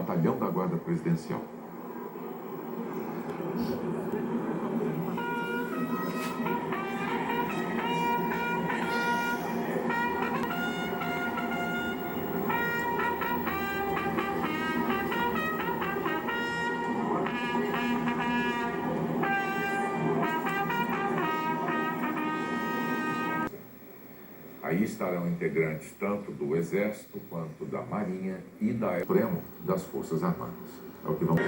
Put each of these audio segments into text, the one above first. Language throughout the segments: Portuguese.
batalhão da Guarda Presidencial. Aí estarão integrantes tanto do Exército quanto da Marinha e da Supremo das Forças Armadas. É o que vamos...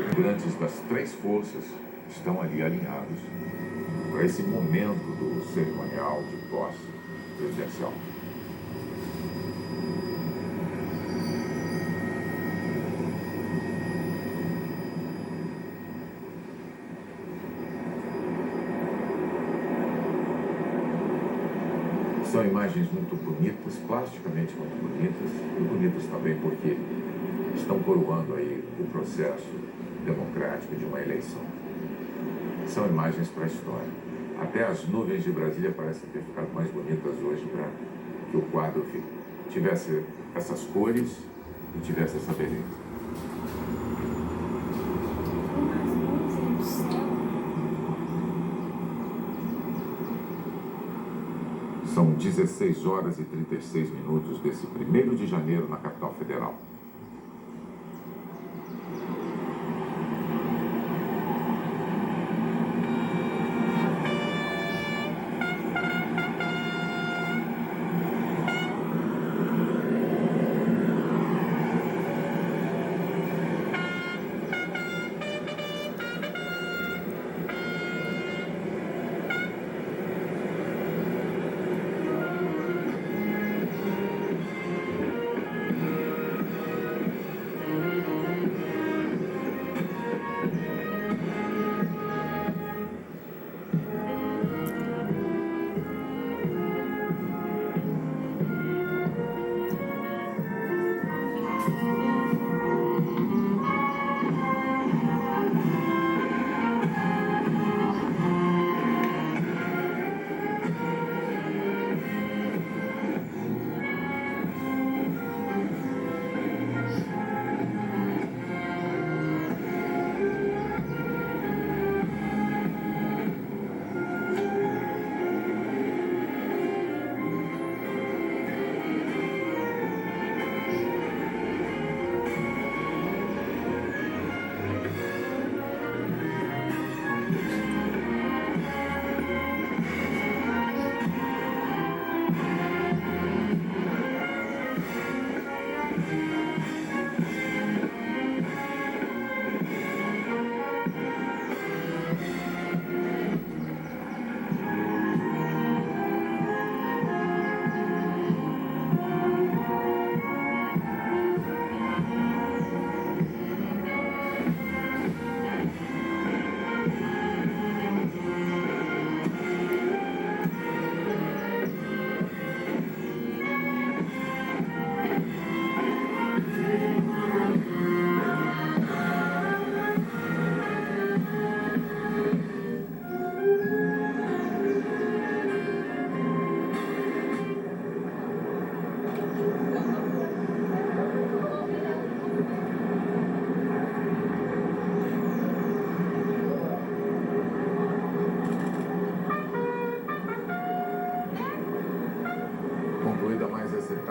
Integrantes das três forças estão ali alinhados para esse momento do cerimonial de posse presidencial. São imagens muito bonitas, plasticamente muito bonitas, e bonitas também porque estão coroando aí o processo democrático de uma eleição. São imagens para a história. Até as nuvens de Brasília parecem ter ficado mais bonitas hoje para que o quadro tivesse essas cores e tivesse essa beleza. São 16 horas e 36 minutos desse 1º de janeiro na capital federal.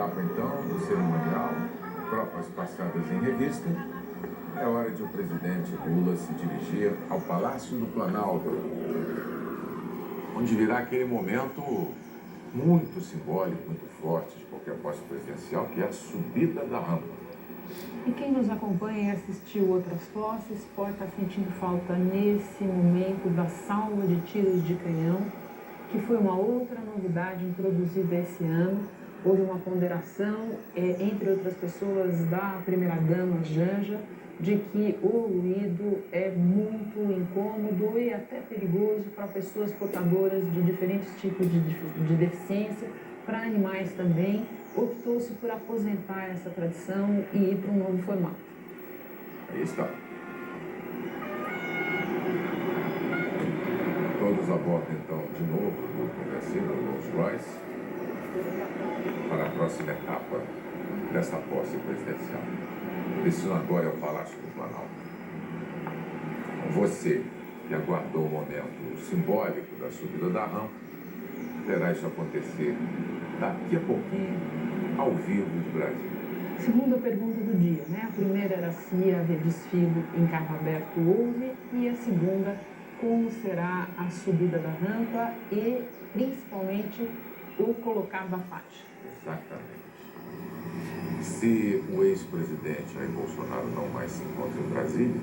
etapa, então, do cerimonial, tropas passadas em revista, é hora de o presidente Lula se dirigir ao Palácio do Planalto, onde virá aquele momento muito simbólico, muito forte de qualquer posse presidencial, que é a subida da rampa. E quem nos acompanha e assistiu outras posses pode estar sentindo falta nesse momento da salva de tiros de canhão, que foi uma outra novidade introduzida esse ano. Houve uma ponderação, entre outras pessoas, da primeira-dama Janja, de que o ruído é muito incômodo e até perigoso para pessoas portadoras de diferentes tipos de deficiência, para animais também. Optou-se por aposentar essa tradição e ir para um novo formato. Aí está. Todos a bordo, então, de novo, do conversível Rolls-Royce, para a próxima etapa desta posse presidencial. O destino agora é o Palácio do Planalto. Você, que aguardou o momento simbólico da subida da rampa, verá isso acontecer daqui a pouquinho, ao vivo de Brasília. Segunda pergunta do dia, né? A primeira era se ia haver desfile em carro aberto, houve, e a segunda, como será a subida da rampa e, principalmente, o colocar da faixa. Exatamente. Se o ex-presidente Jair Bolsonaro não mais se encontra em Brasília,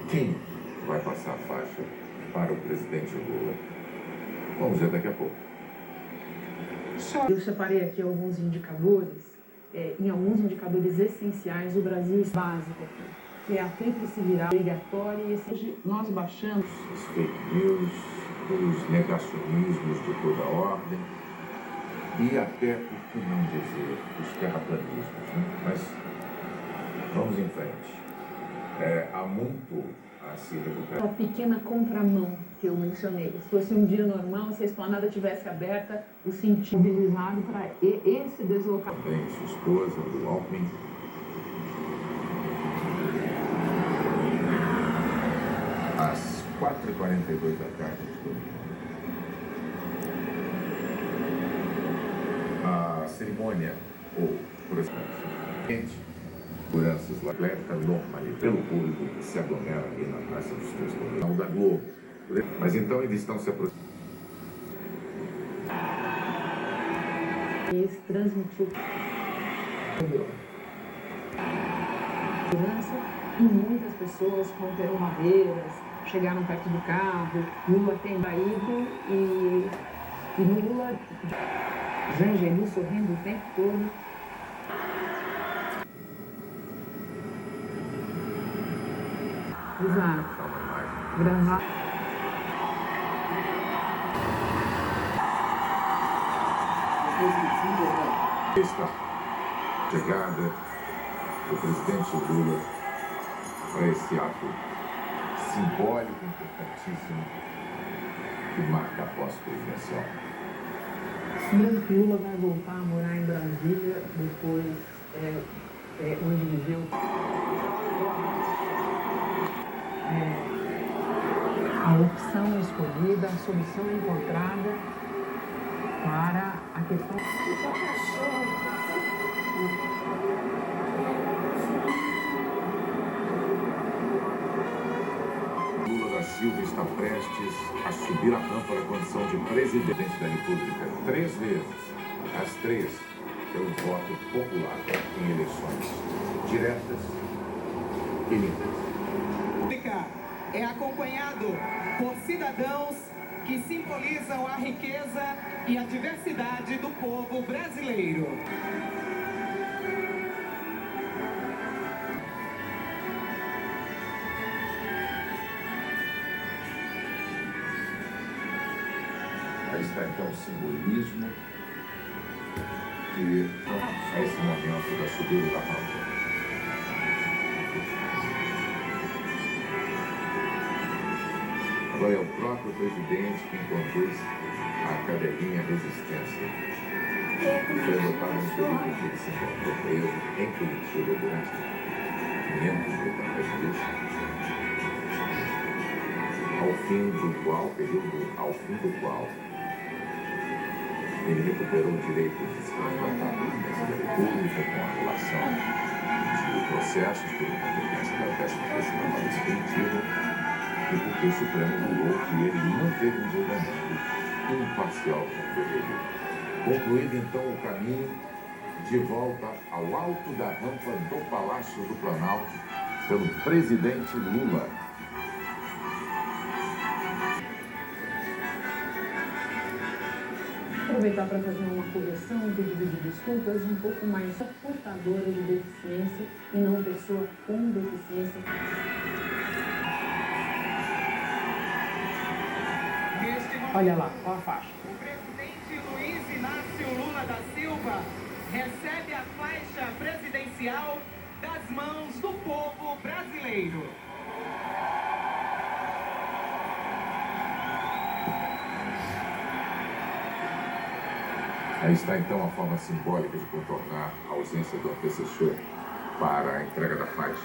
quem vai passar a faixa para o presidente Lula? Vamos ver daqui a pouco. Eu separei aqui alguns indicadores, em alguns indicadores essenciais, o Brasil é básico aqui, que é a tríplice viral obrigatória, e hoje nós baixamos Os fake news, os negacionismos de toda ordem e até, por que não dizer, os terraplanismos, né? Mas vamos em frente. Há muito a se recuperar. a pequena contramão que eu mencionei. Se fosse um dia normal, se a esplanada tivesse aberta, o sentido mobilizado para esse deslocamento. Também sua esposa, do Alckmin. Às 4h42 da tarde de domingo. A cerimônia, ou seguranças lá, completa normalidade pelo público que se aglomera ali na Praça dos Três Poderes, da Globo. Mas então eles estão se aproximando. Esse transmitiu segurança e muitas pessoas romperam barreiras, chegaram perto do carro. Lula tem baído e Lula, Janja sorrindo o tempo todo. Exato. Gravar. Esta chegada do presidente Lula para esse ato simbólico, importantíssimo, que marca a posse presidencial. Lembrando que Lula vai voltar a morar em Brasília, depois onde viveu. A opção escolhida, a solução encontrada para a questão. Lula da Silva está prestes a subir a rampa da condição de presidente da República 3 vezes, as 3 pelo voto popular em eleições diretas e limpas. É acompanhado por cidadãos que simbolizam a riqueza e a diversidade do povo brasileiro. Aí está então o simbolismo que é esse momento da subida da rampa. Agora é o próprio presidente quem conduz a cadelinha resistência. Foi adotado no período em que ele se encontrou preso em Curitiba durante 580 dias, ao fim do qual Ele recuperou o direito de se candidatar à presidência da República com a anulação de processos por incompetência da 13ª Vara Executiva e porque o Supremo julgou que ele não teve um julgamento imparcial como deveria. Concluído então o caminho de volta ao alto da rampa do Palácio do Planalto pelo presidente Lula. Aproveitar para fazer uma correção, um pedido de desculpas, um pouco mais portadora de deficiência e não pessoa com deficiência. Olha lá, olha a faixa. O presidente Luiz Inácio Lula da Silva recebe a faixa presidencial das mãos do povo brasileiro. Aí está então a forma simbólica de contornar a ausência do antecessor para a entrega da faixa.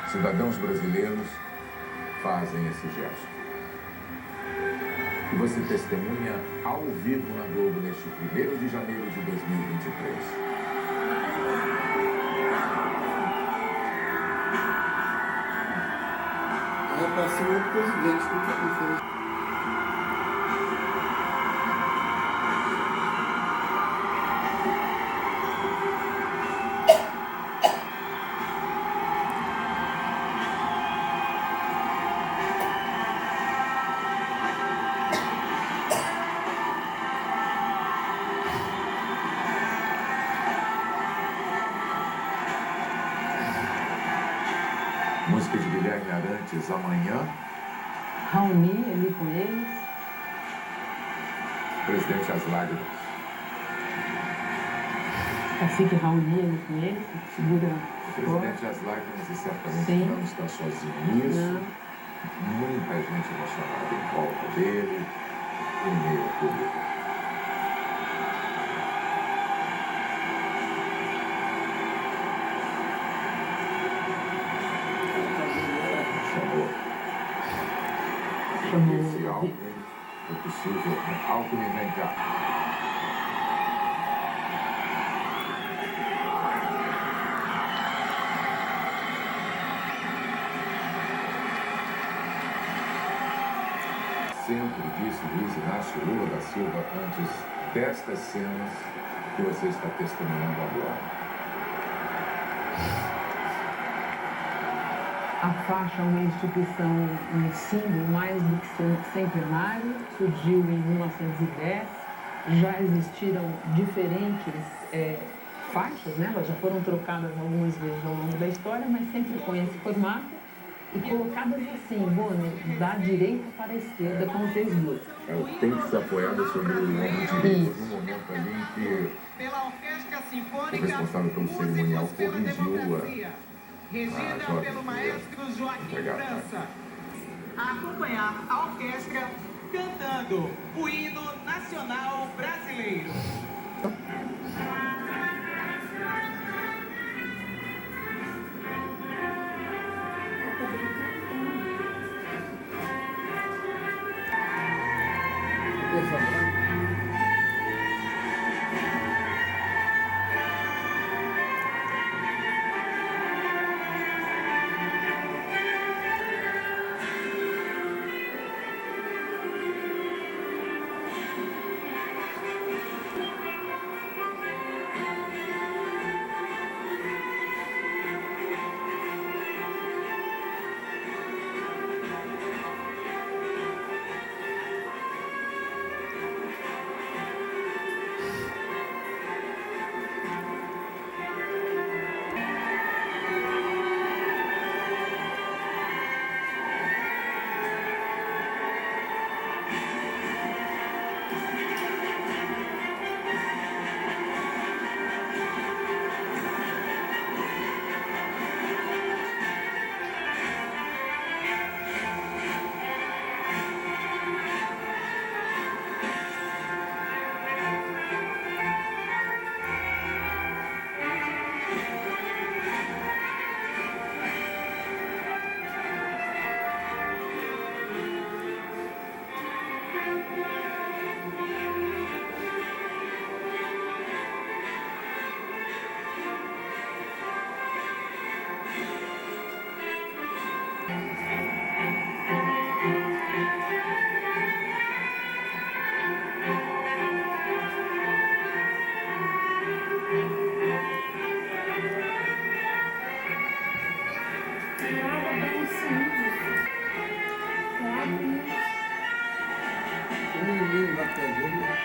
Cidadãos brasileiros fazem esse gesto. E você testemunha ao vivo na Globo neste 1º de janeiro de 2023. É para ser o presidente do país. Música de Guilherme Arantes, Amanhã. Raoni ali com eles. Presidente As Lágrimas. Cacique Raoni ali com eles, que segura O presidente As Lágrimas e certamente Sim. não está sozinho nisso. Não. Muita gente emocionada em volta dele, em meio ao público. Chamou. Esse Alckmin, é possível. Alckmin, vem cá. Sempre disse Luiz Inácio Lula da Silva antes destas cenas que você está testemunhando agora. A faixa é uma instituição, um símbolo mais do que centenário, surgiu em 1910, já existiram diferentes faixas, né? Elas já foram trocadas algumas vezes ao longo da história, mas sempre com esse formato e colocadas assim, da direita para a esquerda, como fez Lula. Tem que ser apoiada sobre o ombro direito, no momento ali em que Pela Orquestra o Sinfônica responsável pelo cerimonial corrigiu regida pelo maestro Joaquim França, a acompanhar a orquestra cantando o hino nacional brasileiro. Ninguém vai perder, né?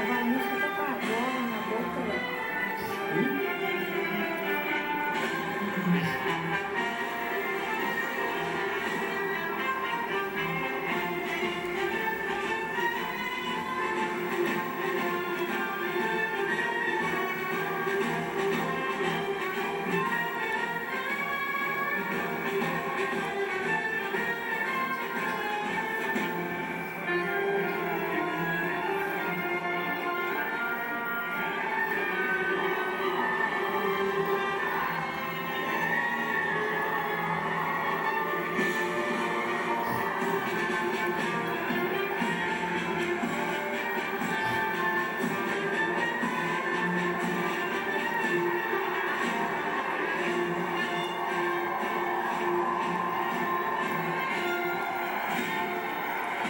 A música tá com a bola na boca, né?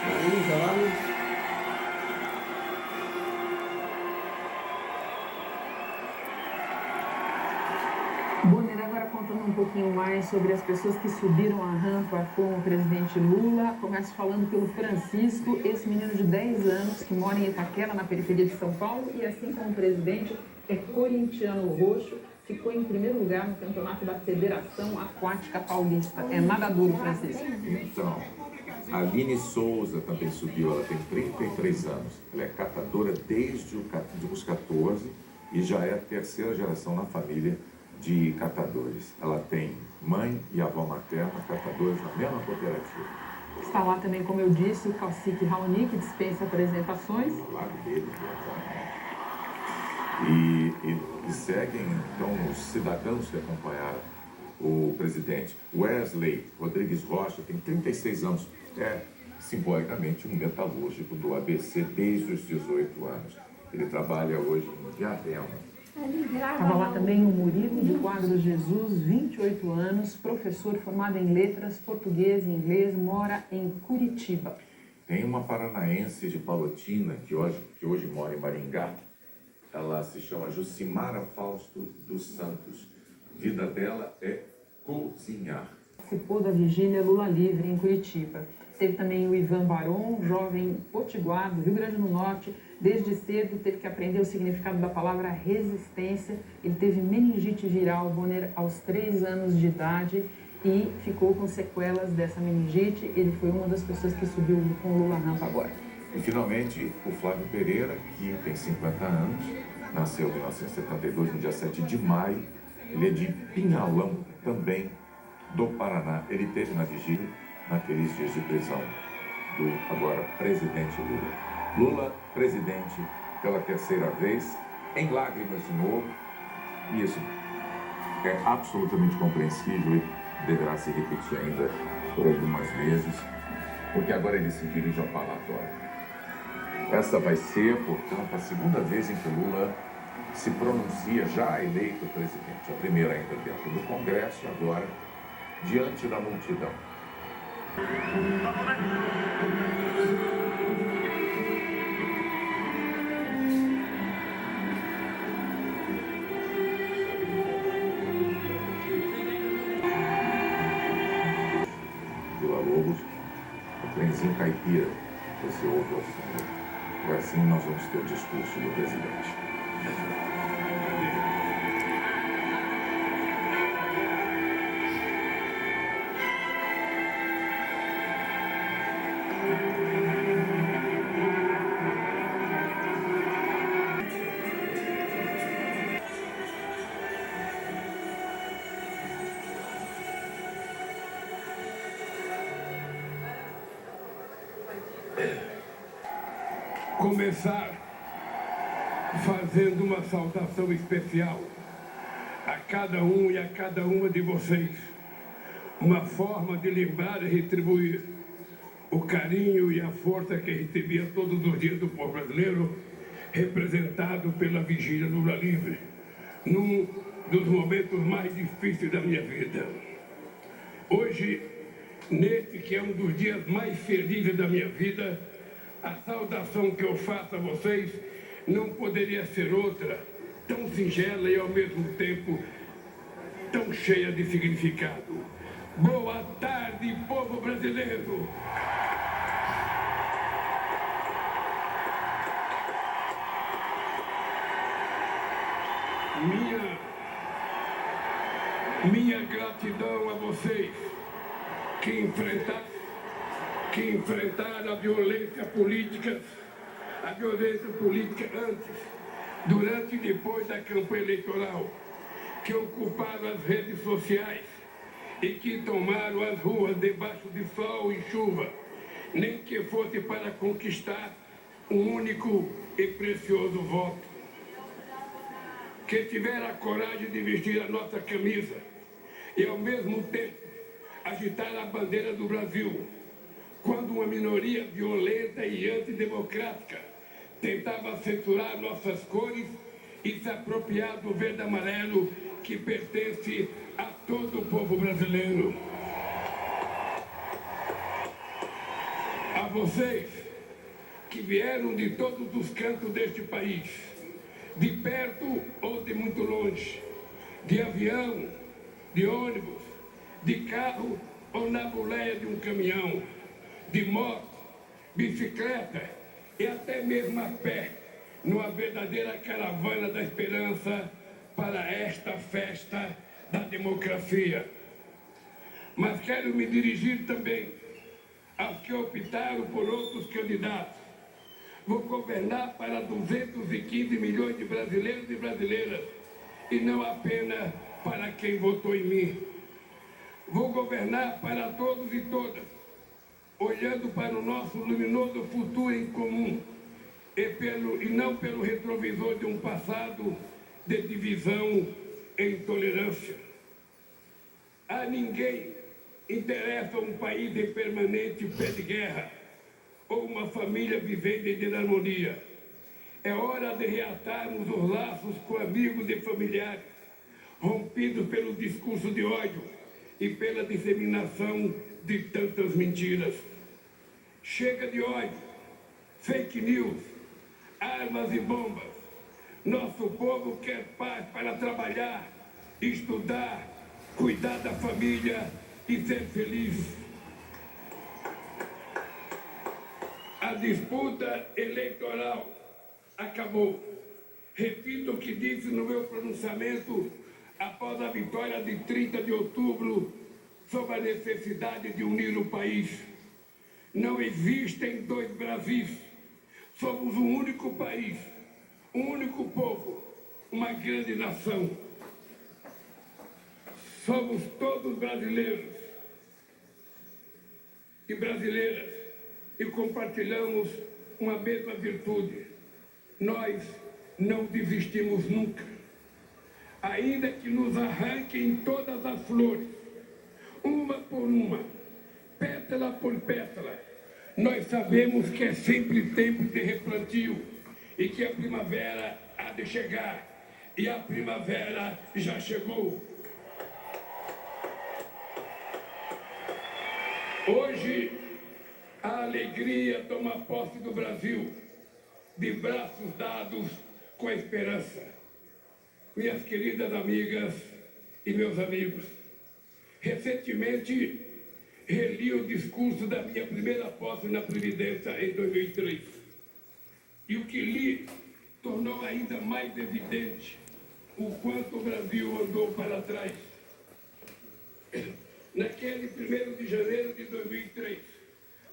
Aí, jovens, Bonner, agora contando um pouquinho mais sobre as pessoas que subiram a rampa com o presidente Lula. Começo falando pelo Francisco, esse menino de 10 anos que mora em Itaquera, na periferia de São Paulo, e assim como o presidente, é corintiano roxo, ficou em primeiro lugar no campeonato da Federação Aquática Paulista. É nadador, Francisco. Então, a Aline Souza também subiu, ela tem 33 anos. Ela é catadora desde os 14 e já é a terceira geração na família de catadores. Ela tem mãe e avó materna catadores na mesma cooperativa. Está lá também, como eu disse, o cacique Raoni, que dispensa apresentações. Ao lado dele, e seguem, então, os cidadãos que acompanharam o presidente. Wesley Rodrigues Rocha tem 36 anos, é simbolicamente um metalúrgico do ABC desde os 18 anos. Ele trabalha hoje em Diadema. Estava lá também o Murilo de Quadros Jesus, 28 anos, professor formado em letras, português e inglês, mora em Curitiba. Tem uma paranaense de Palotina, que hoje mora em Maringá. Ela se chama Jucimara Fausto dos Santos. A vida dela é cozinhar. Participou da vigília Lula Livre em Curitiba. Teve também o Ivan Baron, jovem potiguar do Rio Grande do Norte. Desde cedo teve que aprender o significado da palavra resistência. Ele teve meningite viral, Bonner, aos 3 anos de idade e ficou com sequelas dessa meningite. Ele foi uma das pessoas que subiu com o Lula rampa agora. E, finalmente, o Flávio Pereira, que tem 50 anos, nasceu em 1972, no dia 7 de maio. Ele é de Pinhalão, também do Paraná. Ele teve na vigília, naqueles dias de prisão do agora presidente Lula. Lula, presidente, pela terceira vez, em lágrimas de novo. E isso é absolutamente compreensível e deverá se repetir ainda por algumas vezes, porque agora ele se dirige ao palatório. Essa vai ser, portanto, a segunda vez em que Lula se pronuncia já eleito presidente. A primeira ainda dentro do Congresso, agora diante da multidão. Vila Lobos, o trenzinho caipira, você ouve ao fundo. E assim nós vamos ter o discurso do presidente. Começar fazendo uma saudação especial a cada um e a cada uma de vocês. Uma forma de lembrar e retribuir o carinho e a força que recebia todos os dias do povo brasileiro, representado pela vigília Lula Livre, num dos momentos mais difíceis da minha vida. Hoje, nesse que é um dos dias mais felizes da minha vida, a saudação que eu faço a vocês não poderia ser outra, tão singela e ao mesmo tempo tão cheia de significado. Boa tarde, povo brasileiro! Minha gratidão a vocês que enfrentaram a violência política antes, durante e depois da campanha eleitoral, que ocuparam as redes sociais e que tomaram as ruas debaixo de sol e chuva, nem que fosse para conquistar um único e precioso voto. Que tiveram a coragem de vestir a nossa camisa e, ao mesmo tempo, agitar a bandeira do Brasil, quando uma minoria violenta e antidemocrática tentava censurar nossas cores e se apropriar do verde e amarelo que pertence a todo o povo brasileiro. A vocês que vieram de todos os cantos deste país, de perto ou de muito longe, de avião, de ônibus, de carro ou na boleia de um caminhão, de moto, bicicleta e até mesmo a pé, numa verdadeira caravana da esperança para esta festa da democracia. Mas quero me dirigir também aos que optaram por outros candidatos. Vou governar para 215 milhões de brasileiros e brasileiras, e não apenas para quem votou em mim. Vou governar para todos e todas, olhando para o nosso luminoso futuro em comum, e não pelo retrovisor de um passado de divisão e intolerância. A ninguém interessa um país em permanente pé de guerra, ou uma família vivendo em desarmonia. É hora de reatarmos os laços com amigos e familiares, rompidos pelo discurso de ódio e pela disseminação de tantas mentiras. Chega de ódio, fake news, armas e bombas. Nosso povo quer paz para trabalhar, estudar, cuidar da família e ser feliz. A disputa eleitoral acabou. Repito o que disse no meu pronunciamento após a vitória de 30 de outubro sobre a necessidade de unir o país. Não existem dois Brasis. Somos um único país, um único povo, uma grande nação. Somos todos brasileiros e brasileiras e compartilhamos uma mesma virtude. Nós não desistimos nunca. Ainda que nos arranquem todas as flores, uma por uma, pétala por pétala, nós sabemos que é sempre tempo de replantio e que a primavera há de chegar, e a primavera já chegou. Hoje, a alegria toma posse do Brasil, de braços dados com a esperança. Minhas queridas amigas e meus amigos, recentemente reli o discurso da minha primeira posse na Previdência em 2003. E o que li tornou ainda mais evidente o quanto o Brasil andou para trás. Naquele 1º de janeiro de 2003,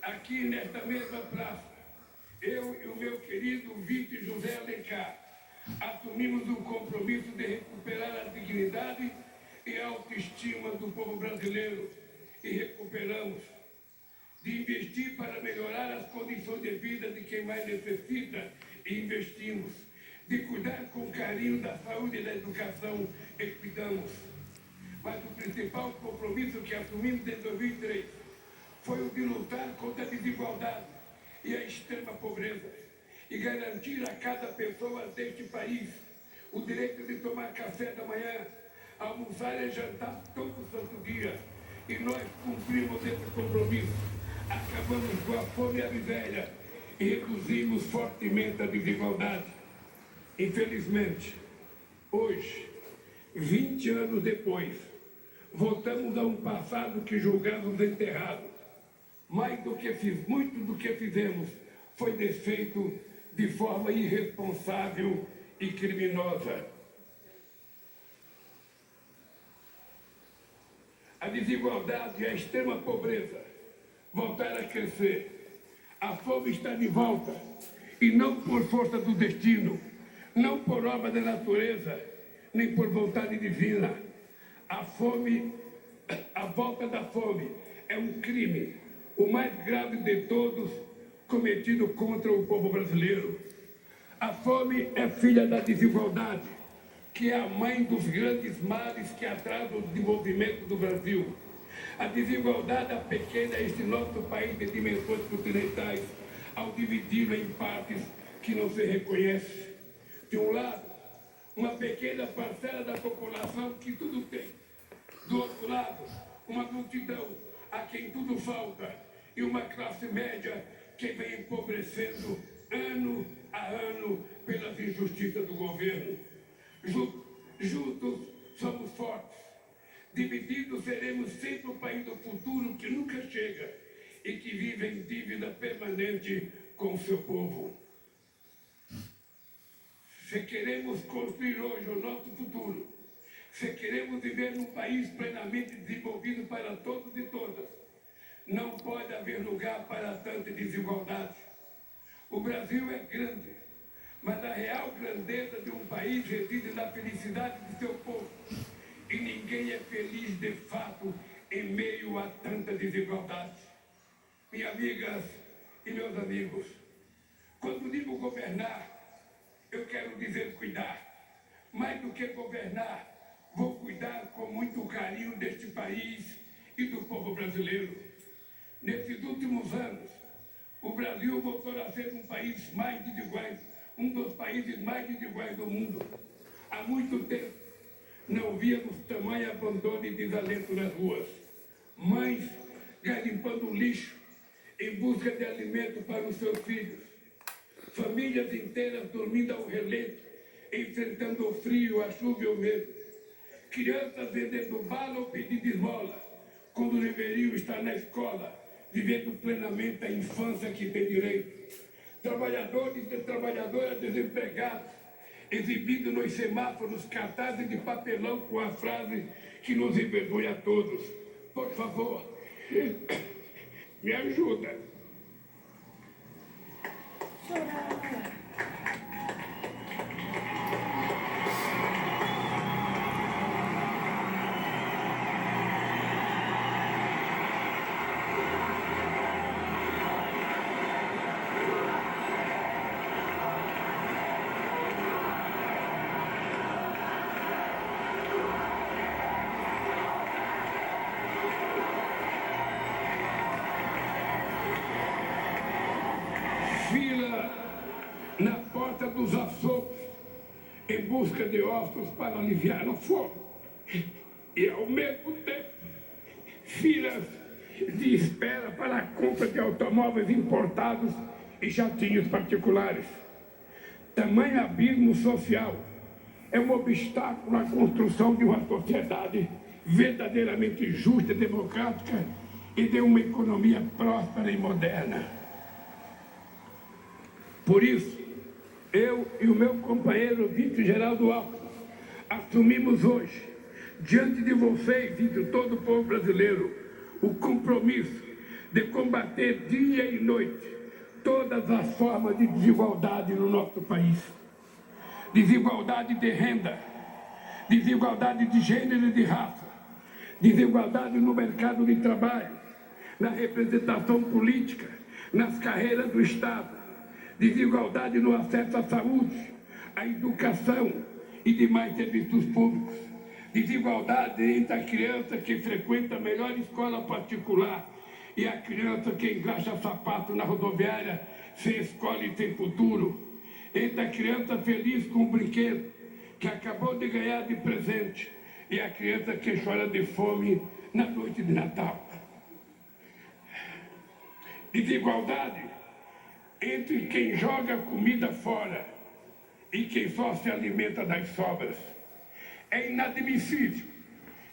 aqui nesta mesma praça, eu e o meu querido vice José Alencar assumimos o compromisso de recuperar a dignidade e a autoestima do povo brasileiro, e recuperamos, de investir para melhorar as condições de vida de quem mais necessita, e investimos, de cuidar com carinho da saúde e da educação, e cuidamos. Mas o principal compromisso que assumimos em 2003 foi o de lutar contra a desigualdade e a extrema pobreza, e garantir a cada pessoa deste país o direito de tomar café da manhã, almoçar e jantar todo santo dia. E nós cumprimos esse compromisso. Acabamos com a fome e a miséria e reduzimos fortemente a desigualdade. Infelizmente, hoje, 20 anos depois, voltamos a um passado que julgamos enterrado. Muito do que fizemos foi desfeito de forma irresponsável e criminosa. A desigualdade e a extrema pobreza voltaram a crescer. A fome está de volta, e não por força do destino, não por obra da natureza, nem por vontade divina. A volta da fome é um crime, o mais grave de todos, cometido contra o povo brasileiro. A fome é filha da desigualdade, que é a mãe dos grandes males que atrasam o desenvolvimento do Brasil. A desigualdade pequena este nosso país de dimensões continentais, ao dividi-lo em partes que não se reconhecem. De um lado, uma pequena parcela da população que tudo tem. Do outro lado, uma multidão a quem tudo falta e uma classe média que vem empobrecendo ano a ano pelas injustiças do governo. Juntos somos fortes. Divididos seremos sempre o país do futuro que nunca chega e que vive em dívida permanente com o seu povo. Se queremos construir hoje o nosso futuro, se queremos viver num país plenamente desenvolvido para todos e todas, não pode haver lugar para tanta desigualdade. O Brasil é grande, mas a real grandeza de um país reside na felicidade de seu povo. E ninguém é feliz de fato em meio a tanta desigualdade. Minhas amigas e meus amigos, quando digo governar, eu quero dizer cuidar. Mais do que governar, vou cuidar com muito carinho deste país e do povo brasileiro. Nesses últimos anos, o Brasil voltou a ser um país mais desigual, um dos países mais desiguais do mundo. Há muito tempo não víamos tamanho abandono e desalento nas ruas. Mães garimpando lixo em busca de alimento para os seus filhos. Famílias inteiras dormindo ao relento, enfrentando o frio, a chuva e o medo. Crianças vendendo bala ou pedindo esmola, quando deveriam estar na escola, vivendo plenamente a infância que tem direito. Trabalhadores e trabalhadoras desempregados, exibindo nos semáforos cartazes de papelão com a frase que nos envergonha a todos. Por favor, me ajuda. Chorar. Na porta dos açougues, em busca de ossos para aliviar a fome. E, ao mesmo tempo, filas de espera para a compra de automóveis importados e jatinhos particulares. Tamanho abismo social é um obstáculo à construção de uma sociedade verdadeiramente justa, democrática e de uma economia próspera e moderna. Por isso, eu e o meu companheiro Vice-Geraldo Alckmin assumimos hoje, diante de vocês e de todo o povo brasileiro, o compromisso de combater dia e noite todas as formas de desigualdade no nosso país. Desigualdade de renda, desigualdade de gênero e de raça, desigualdade no mercado de trabalho, na representação política, nas carreiras do Estado, desigualdade no acesso à saúde, à educação e demais serviços públicos, desigualdade entre a criança que frequenta a melhor escola particular e a criança que engraxa sapato na rodoviária sem escola e sem futuro, entre a criança feliz com um brinquedo que acabou de ganhar de presente e a criança que chora de fome na noite de Natal. Desigualdade entre quem joga comida fora e quem só se alimenta das sobras. É inadmissível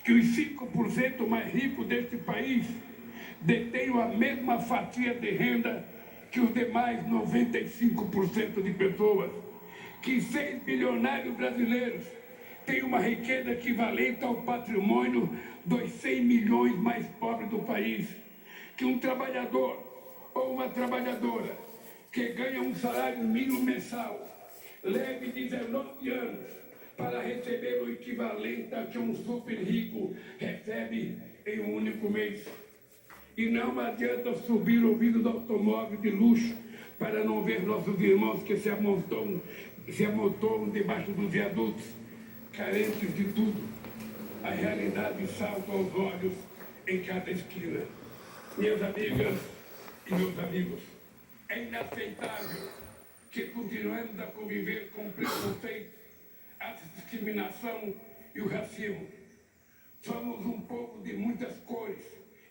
que os 5% mais ricos deste país detenham a mesma fatia de renda que os demais 95% de pessoas, que 6 bilionários brasileiros têm uma riqueza equivalente ao patrimônio dos 100 milhões mais pobres do país, que um trabalhador ou uma trabalhadora que ganha um salário mínimo mensal leve 19 anos para receber o equivalente a que um super rico recebe em um único mês. E não adianta subir o vidro do automóvel de luxo para não ver nossos irmãos que se amontoam debaixo dos viadutos, carentes de tudo. A realidade salta aos olhos em cada esquina. Minhas amigas e meus amigos, é inaceitável que continuemos a conviver com o preconceito, a discriminação e o racismo. Somos um povo de muitas cores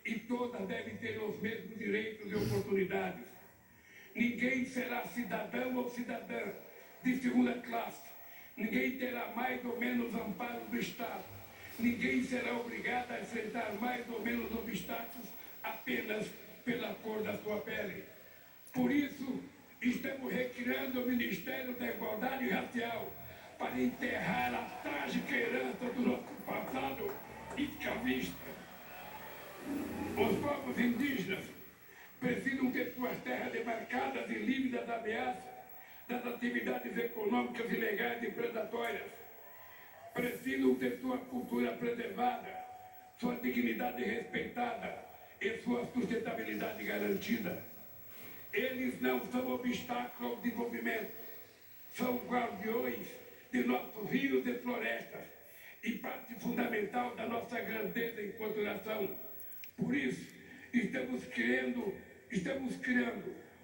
e todas devem ter os mesmos direitos e oportunidades. Ninguém será cidadão ou cidadã de segunda classe. Ninguém terá mais ou menos amparo do Estado. Ninguém será obrigado a enfrentar mais ou menos obstáculos apenas pela cor da sua pele. Por isso, estamos recriando o Ministério da Igualdade Racial para enterrar a trágica herança do nosso passado escravista. Os povos indígenas precisam ter suas terras demarcadas e livres das ameaças das atividades econômicas ilegais e predatórias. Precisam ter sua cultura preservada, sua dignidade respeitada e sua sustentabilidade garantida. Eles não são obstáculos ao desenvolvimento, são guardiões de nossos rios e florestas e parte fundamental da nossa grandeza enquanto nação. Por isso, estamos criando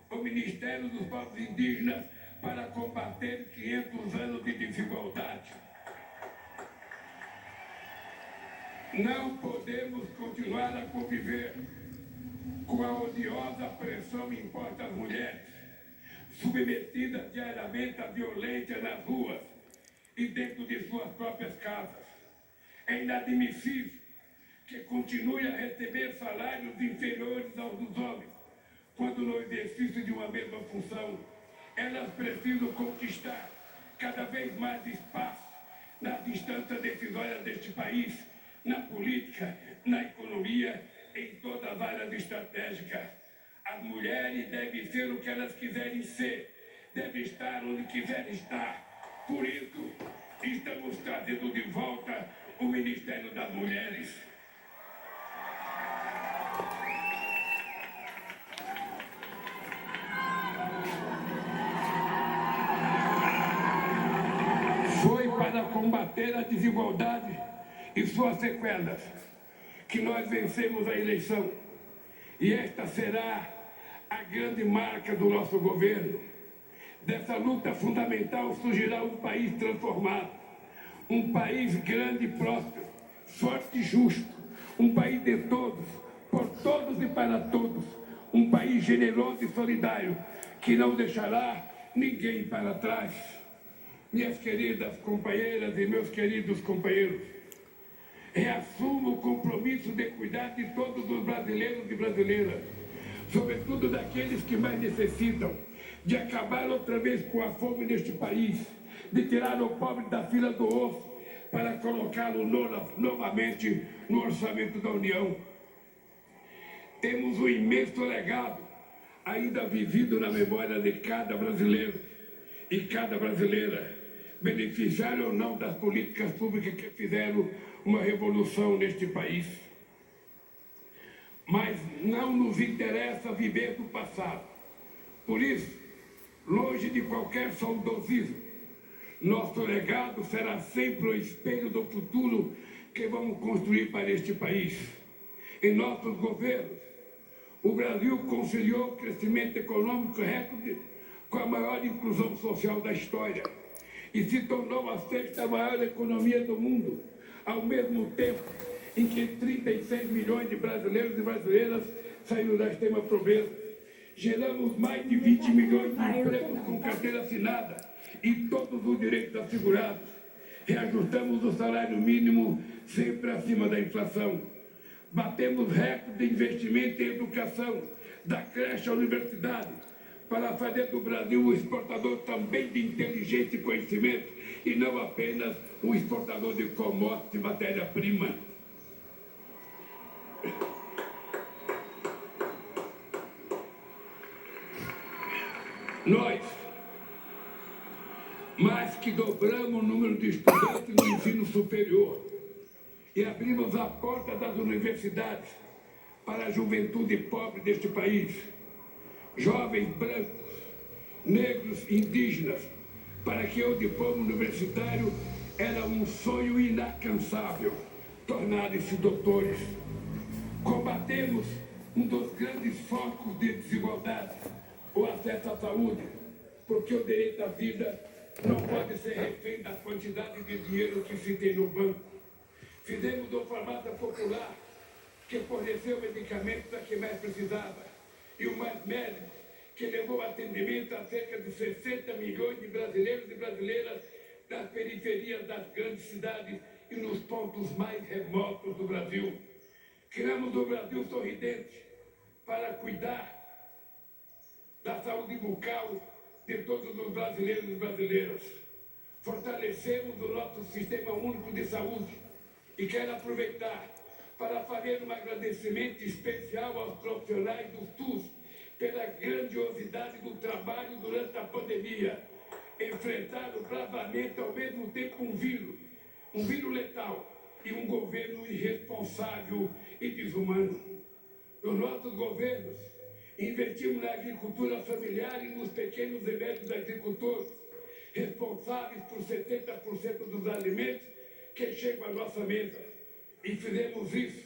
o Ministério dos Povos Indígenas para combater 500 anos de desigualdade. Não podemos continuar a conviver com a odiosa pressão imposta às mulheres, submetidas diariamente à violência nas ruas e dentro de suas próprias casas. É inadmissível que continue a receber salários inferiores aos dos homens, quando no exercício de uma mesma função, elas precisam conquistar cada vez mais espaço nas instâncias decisórias deste país, na política, na economia, em todas as áreas estratégicas. As mulheres devem ser o que elas quiserem ser, devem estar onde quiserem estar. Por isso, estamos trazendo de volta o Ministério das Mulheres. Foi para combater a desigualdade e suas sequelas que nós vencemos a eleição. E esta será a grande marca do nosso governo. Dessa luta fundamental surgirá um país transformado, um país grande e próspero, forte e justo, um país de todos, por todos e para todos, um país generoso e solidário, que não deixará ninguém para trás. Minhas queridas companheiras e meus queridos companheiros, reassumo o compromisso de cuidar de todos os brasileiros e brasileiras, sobretudo daqueles que mais necessitam, de acabar outra vez com a fome neste país, de tirar o pobre da fila do osso para colocá-lo novamente no orçamento da União. Temos um imenso legado ainda vivido na memória de cada brasileiro e cada brasileira, beneficiário ou não das políticas públicas que fizeram uma revolução neste país. Mas não nos interessa viver do passado. Por isso, longe de qualquer saudosismo, nosso legado será sempre o espelho do futuro que vamos construir para este país. Em nossos governos, o Brasil conciliou o crescimento econômico recorde com a maior inclusão social da história e se tornou a sexta maior economia do mundo, ao mesmo tempo em que 36 milhões de brasileiros e brasileiras saíram da extrema pobreza. Geramos mais de 20 milhões de empregos com carteira assinada e todos os direitos assegurados. Reajustamos o salário mínimo sempre acima da inflação. Batemos recorde de investimento em educação, da creche à universidade, para fazer do Brasil um exportador também de inteligência e conhecimento, e não apenas um exportador de commodities e matéria-prima. Nós, mais que dobramos o número de estudantes no ensino superior e abrimos a porta das universidades para a juventude pobre deste país, jovens brancos, negros e indígenas, para que o diploma universitário era um sonho inalcançável, tornarem-se doutores. Combatemos um dos grandes focos de desigualdade, o acesso à saúde, porque o direito à vida não pode ser refém da quantidade de dinheiro que se tem no banco. Fizemos uma farmácia popular que forneceu medicamentos a quem mais precisava, e o Mais Médicos, que levou atendimento a cerca de 60 milhões de brasileiros e brasileiras das periferias das grandes cidades e nos pontos mais remotos do Brasil. Criamos o Brasil Sorridente para cuidar da saúde bucal de todos os brasileiros e brasileiras. Fortalecemos o nosso Sistema Único de Saúde e quero aproveitar para fazer um agradecimento especial aos profissionais do SUS pela grandiosidade do trabalho durante a pandemia. Enfrentaram bravamente ao mesmo tempo um vírus letal e um governo irresponsável e desumano. Nos nossos governos, investimos na agricultura familiar e nos pequenos e médios agricultores, responsáveis por 70% dos alimentos que chegam à nossa mesa. E fizemos isso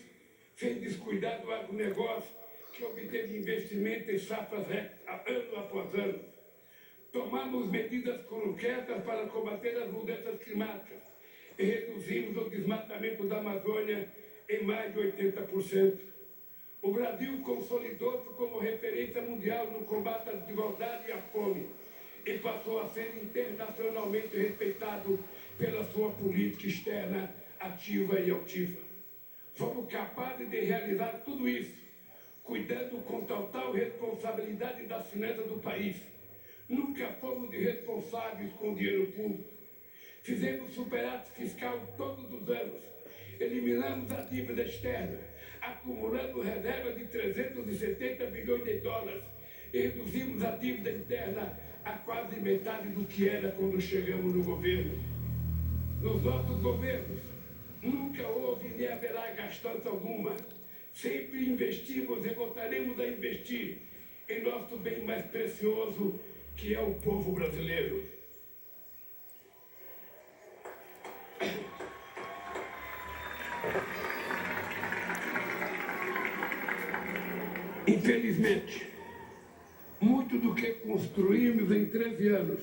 sem descuidar do agronegócio, que obteve investimento em safras ano após ano. Tomamos medidas concretas para combater as mudanças climáticas e reduzimos o desmatamento da Amazônia em mais de 80%. O Brasil consolidou-se como referência mundial no combate à desigualdade e à fome e passou a ser internacionalmente respeitado pela sua política externa ativa e altiva. Fomos capazes de realizar tudo isso, cuidando com total responsabilidade das finanças do país. Nunca fomos irresponsáveis com o dinheiro público. Fizemos superávit fiscal todos os anos. Eliminamos a dívida externa, acumulando reservas de 370 bilhões de dólares e reduzimos a dívida interna a quase metade do que era quando chegamos no governo. Nos nossos governos, nunca houve nem haverá gastança alguma. Sempre investimos e voltaremos a investir em nosso bem mais precioso, que é o povo brasileiro. Infelizmente, muito do que construímos em 13 anos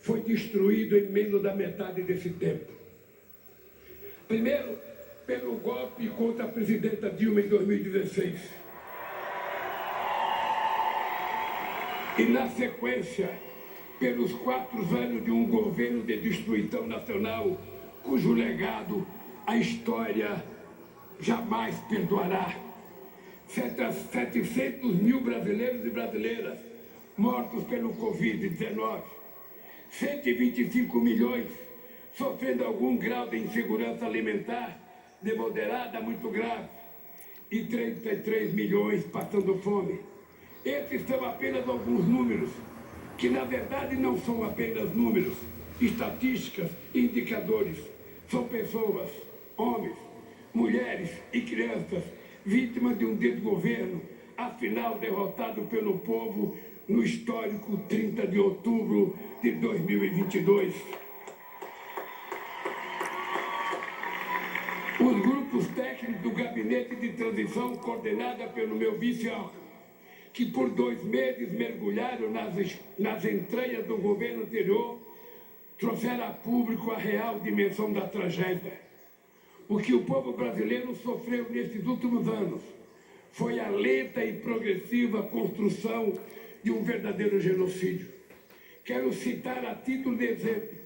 foi destruído em menos da metade desse tempo. Primeiro, pelo golpe contra a presidenta Dilma em 2016. E, na sequência, pelos 4 anos de um governo de destruição nacional, cujo legado a história jamais perdoará. 700 mil brasileiros e brasileiras mortos pelo Covid-19, 125 milhões sofrendo algum grau de insegurança alimentar, de moderada a muito grave, e 33 milhões passando fome. Esses são apenas alguns números, que na verdade não são apenas números, estatísticas e indicadores. São pessoas, homens, mulheres e crianças, vítimas de um desgoverno, afinal derrotado pelo povo no histórico 30 de outubro de 2022. Os grupos técnicos do Gabinete de Transição, coordenada pelo meu vice Alckmin, que por 2 meses mergulharam nas entranhas do governo anterior, trouxeram a público a real dimensão da tragédia. O que o povo brasileiro sofreu nesses últimos anos foi a lenta e progressiva construção de um verdadeiro genocídio. quero citar a título de exemplo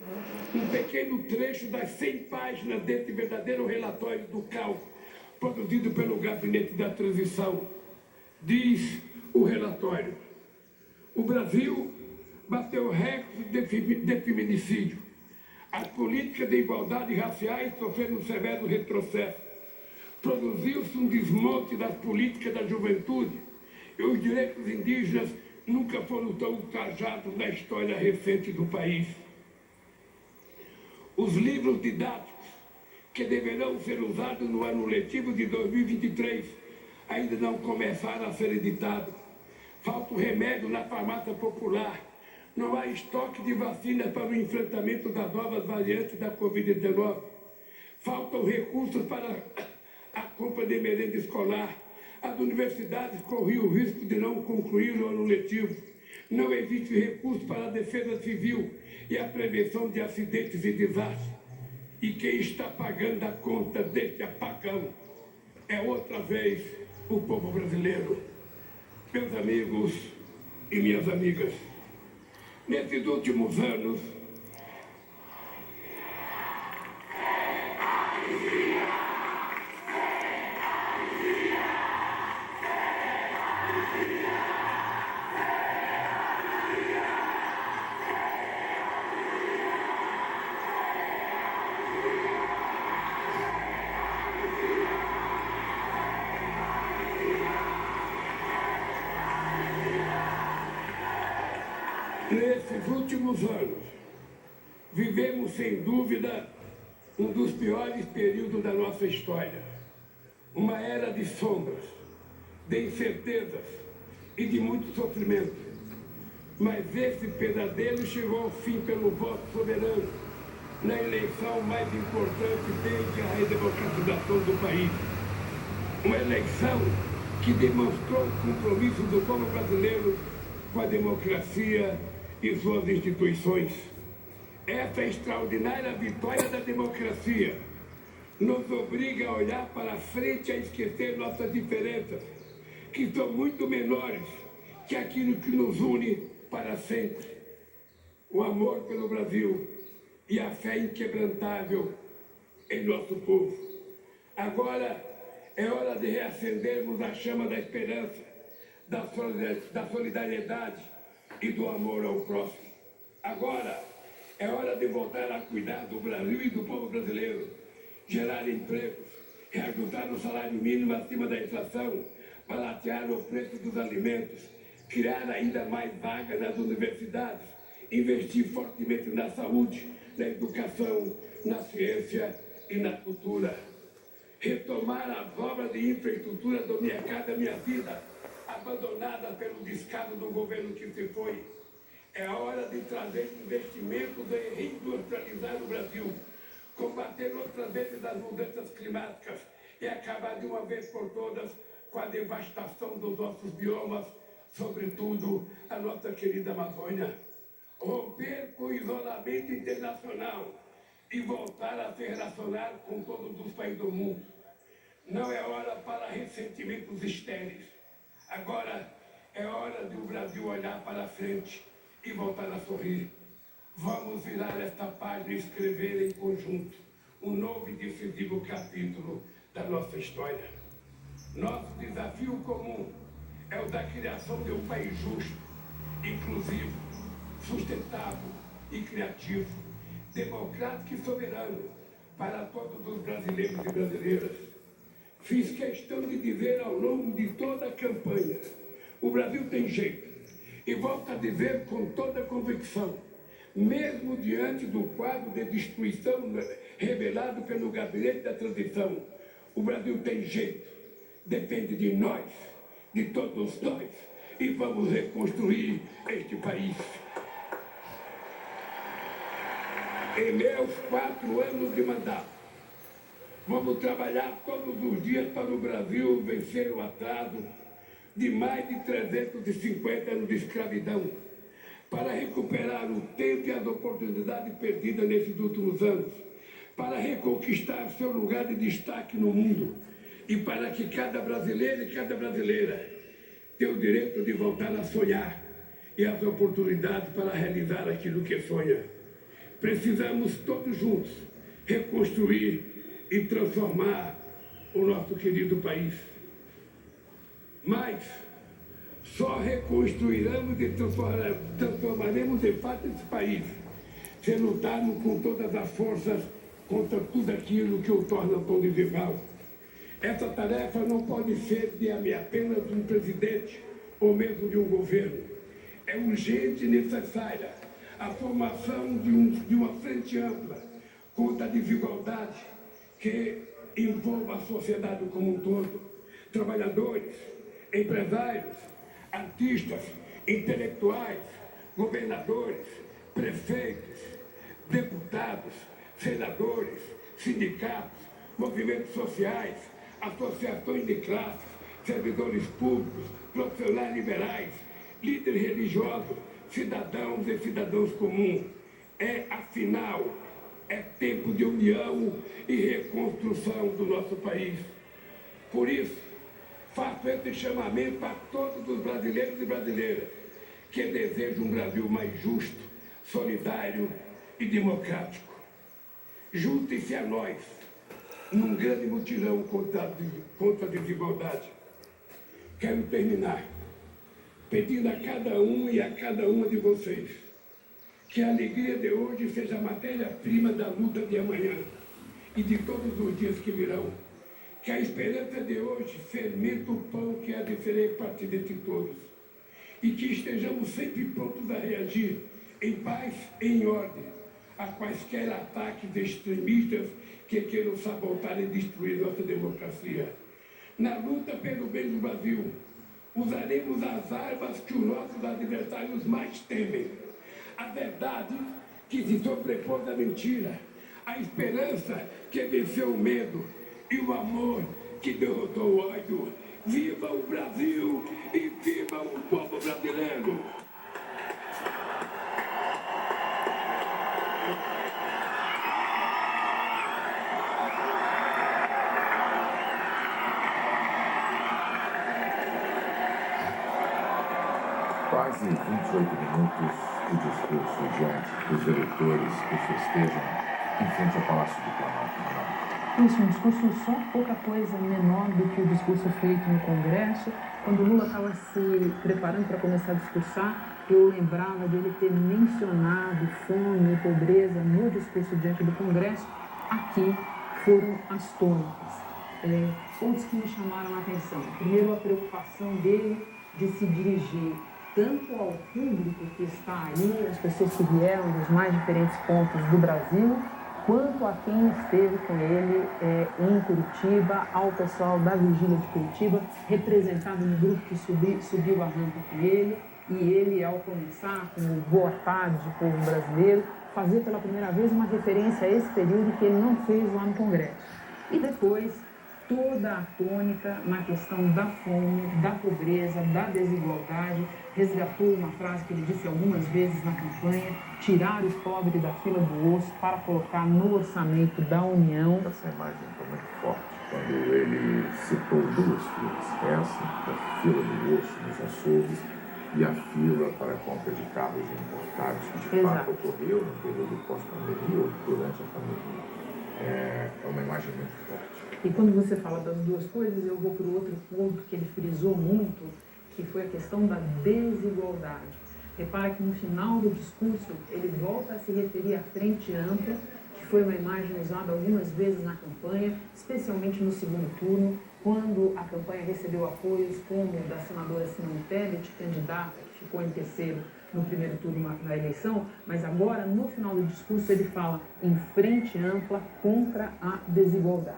um pequeno trecho das 100 páginas desse verdadeiro relatório do CAL, produzido pelo Gabinete da Transição. Diz o relatório: o Brasil bateu recorde de feminicídio. As políticas de igualdade raciais sofreram um severo retrocesso. Produziu-se um desmonte das políticas da juventude e os direitos indígenas nunca foram tão ultrajados na história recente do país. Os livros didáticos que deverão ser usados no ano letivo de 2023 ainda não começaram a ser editados. Falta o remédio na farmácia popular. Não há estoque de vacinas para o enfrentamento das novas variantes da Covid-19. Faltam recursos para a compra de merenda escolar. As universidades corriam o risco de não concluir o ano letivo. Não existe recurso para a defesa civil e a prevenção de acidentes e desastres. E quem está pagando a conta deste apagão é outra vez o povo brasileiro. Meus amigos e minhas amigas, nesses últimos anos, vivemos, sem dúvida, um dos piores períodos da nossa história. Uma era de sombras, de incertezas e de muito sofrimento. Mas esse pesadelo chegou ao fim pelo voto soberano, na eleição mais importante desde a redemocratização do país. Uma eleição que demonstrou o compromisso do povo brasileiro com a democracia e suas instituições. Essa extraordinária vitória da democracia nos obriga a olhar para frente e a esquecer nossas diferenças, que são muito menores que aquilo que nos une para sempre. O amor pelo Brasil e a fé inquebrantável em nosso povo. Agora é hora de reacendermos a chama da esperança, da solidariedade e do amor ao próximo. Agora é hora de voltar a cuidar do Brasil e do povo brasileiro, gerar empregos, reajustar o salário mínimo acima da inflação, baratear o preço dos alimentos, criar ainda mais vagas nas universidades, investir fortemente na saúde, na educação, na ciência e na cultura. Retomar as obras de infraestrutura do Minha Casa Minha Vida, abandonadas pelo descaso do governo que se foi. É a hora de trazer investimentos e reindustrializar o Brasil, combater outra vez as mudanças climáticas e acabar de uma vez por todas com a devastação dos nossos biomas, sobretudo a nossa querida Amazônia. Romper com o isolamento internacional e voltar a se relacionar com todos os países do mundo. Não é hora para ressentimentos estéreis. Agora é hora do Brasil olhar para frente e voltar a sorrir. Vamos virar esta página e escrever em conjunto um novo e decisivo capítulo da nossa história. Nosso desafio comum é o da criação de um país justo, inclusivo, sustentável e criativo, democrático e soberano para todos os brasileiros e brasileiras. Fiz questão de dizer ao longo de toda a campanha: o Brasil tem jeito. E volto a dizer com toda a convicção, mesmo diante do quadro de destruição revelado pelo Gabinete da Transição, o Brasil tem jeito. Depende de nós, de todos nós, e vamos reconstruir este país. Em meus 4 anos de mandato, vamos trabalhar todos os dias para o Brasil vencer o atraso de mais de 350 anos de escravidão, para recuperar o tempo e as oportunidades perdidas nesses últimos anos, para reconquistar seu lugar de destaque no mundo e para que cada brasileiro e cada brasileira tenha o direito de voltar a sonhar e as oportunidades para realizar aquilo que sonha. Precisamos todos juntos reconstruir e transformar o nosso querido país. Mas só reconstruiremos e transformaremos de fato esse país se lutarmos com todas as forças contra tudo aquilo que o torna tão desigual. Essa tarefa não pode ser de apenas um presidente ou mesmo de um governo. É urgente e necessária a formação de uma frente ampla contra a desigualdade que envolva a sociedade como um todo. Trabalhadores, empresários, artistas, intelectuais, governadores, prefeitos, deputados, senadores, sindicatos, movimentos sociais, associações de classes, servidores públicos, profissionais liberais, líderes religiosos, cidadãos e cidadãos comuns. Afinal, é tempo de união e reconstrução do nosso país. Por isso, faço esse chamamento a todos os brasileiros e brasileiras que desejam um Brasil mais justo, solidário e democrático. Juntem-se a nós num grande mutirão contra a desigualdade. Quero terminar pedindo a cada um e a cada uma de vocês que a alegria de hoje seja a matéria-prima da luta de amanhã e de todos os dias que virão. Que a esperança de hoje fermenta o pão que há de ser repartido entre todos. E que estejamos sempre prontos a reagir em paz e em ordem a quaisquer ataques extremistas que queiram sabotar e destruir nossa democracia. Na luta pelo bem do Brasil, usaremos as armas que os nossos adversários mais temem. A verdade que se sobrepôs à mentira, a esperança que venceu o medo e o amor que derrotou o ódio. Viva o Brasil e viva o povo brasileiro! Quase 28 minutos o discurso diante dos eleitores que festejam em frente ao Palácio do Planalto. Isso, um discurso só pouca coisa menor do que o discurso feito no Congresso. Quando Lula estava se preparando para começar a discursar, eu lembrava de ele ter mencionado fome e pobreza no discurso diante do Congresso. Aqui foram as tônicas. Pontos que me chamaram a atenção. Primeiro, a preocupação dele de se dirigir tanto ao público que está aí, as pessoas que vieram dos mais diferentes pontos do Brasil, quanto a quem esteve com ele em Curitiba, ao pessoal da Vigília de Curitiba, representado no grupo que subiu a rampa com ele, e ele, ao começar com o Boa Tarde, povo brasileiro, fazer pela primeira vez uma referência a esse período que ele não fez lá no Congresso. E depois, toda a tônica na questão da fome, da pobreza, da desigualdade, resgatou uma frase que ele disse algumas vezes na campanha: tirar o pobre da fila do osso para colocar no orçamento da União. Essa imagem foi muito forte quando ele citou duas filas, essa da fila do osso nos açougues e a fila para a compra de carros importados, que de fato ocorreu no período pós-pandemia ou durante a pandemia. É uma imagem muito forte. E quando você fala das duas coisas, eu vou para o outro ponto que ele frisou muito, que foi a questão da desigualdade. Repara que no final do discurso ele volta a se referir à frente ampla, que foi uma imagem usada algumas vezes na campanha, especialmente no segundo turno, quando a campanha recebeu apoios como o da senadora Simone Tebet, candidata que ficou em terceiro no primeiro turno da eleição, mas agora no final do discurso ele fala em frente ampla contra a desigualdade,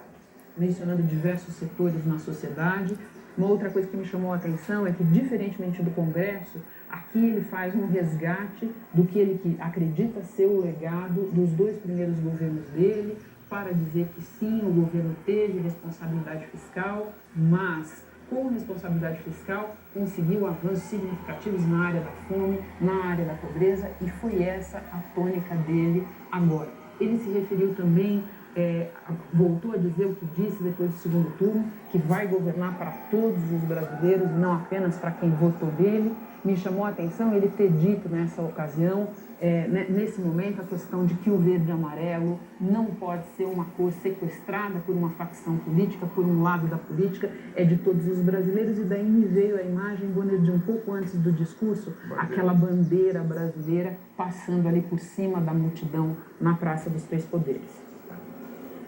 mencionando diversos setores na sociedade. Uma outra coisa que me chamou a atenção é que, diferentemente do Congresso, aqui ele faz um resgate do que ele acredita ser o legado dos dois primeiros governos dele, para dizer que sim, o governo teve responsabilidade fiscal, mas com responsabilidade fiscal conseguiu avanços significativos na área da fome, na área da pobreza, e foi essa a tônica dele agora. Ele se referiu também voltou a dizer o que disse depois do segundo turno, que vai governar para todos os brasileiros, não apenas para quem votou nele. Me chamou a atenção ele ter dito nessa ocasião, nesse momento, a questão de que o verde e amarelo não pode ser uma cor sequestrada por uma facção política, por um lado da política, é de todos os brasileiros. E daí me veio a imagem, Bonner, de um pouco antes do discurso, aquela bandeira brasileira passando ali por cima da multidão na Praça dos Três Poderes.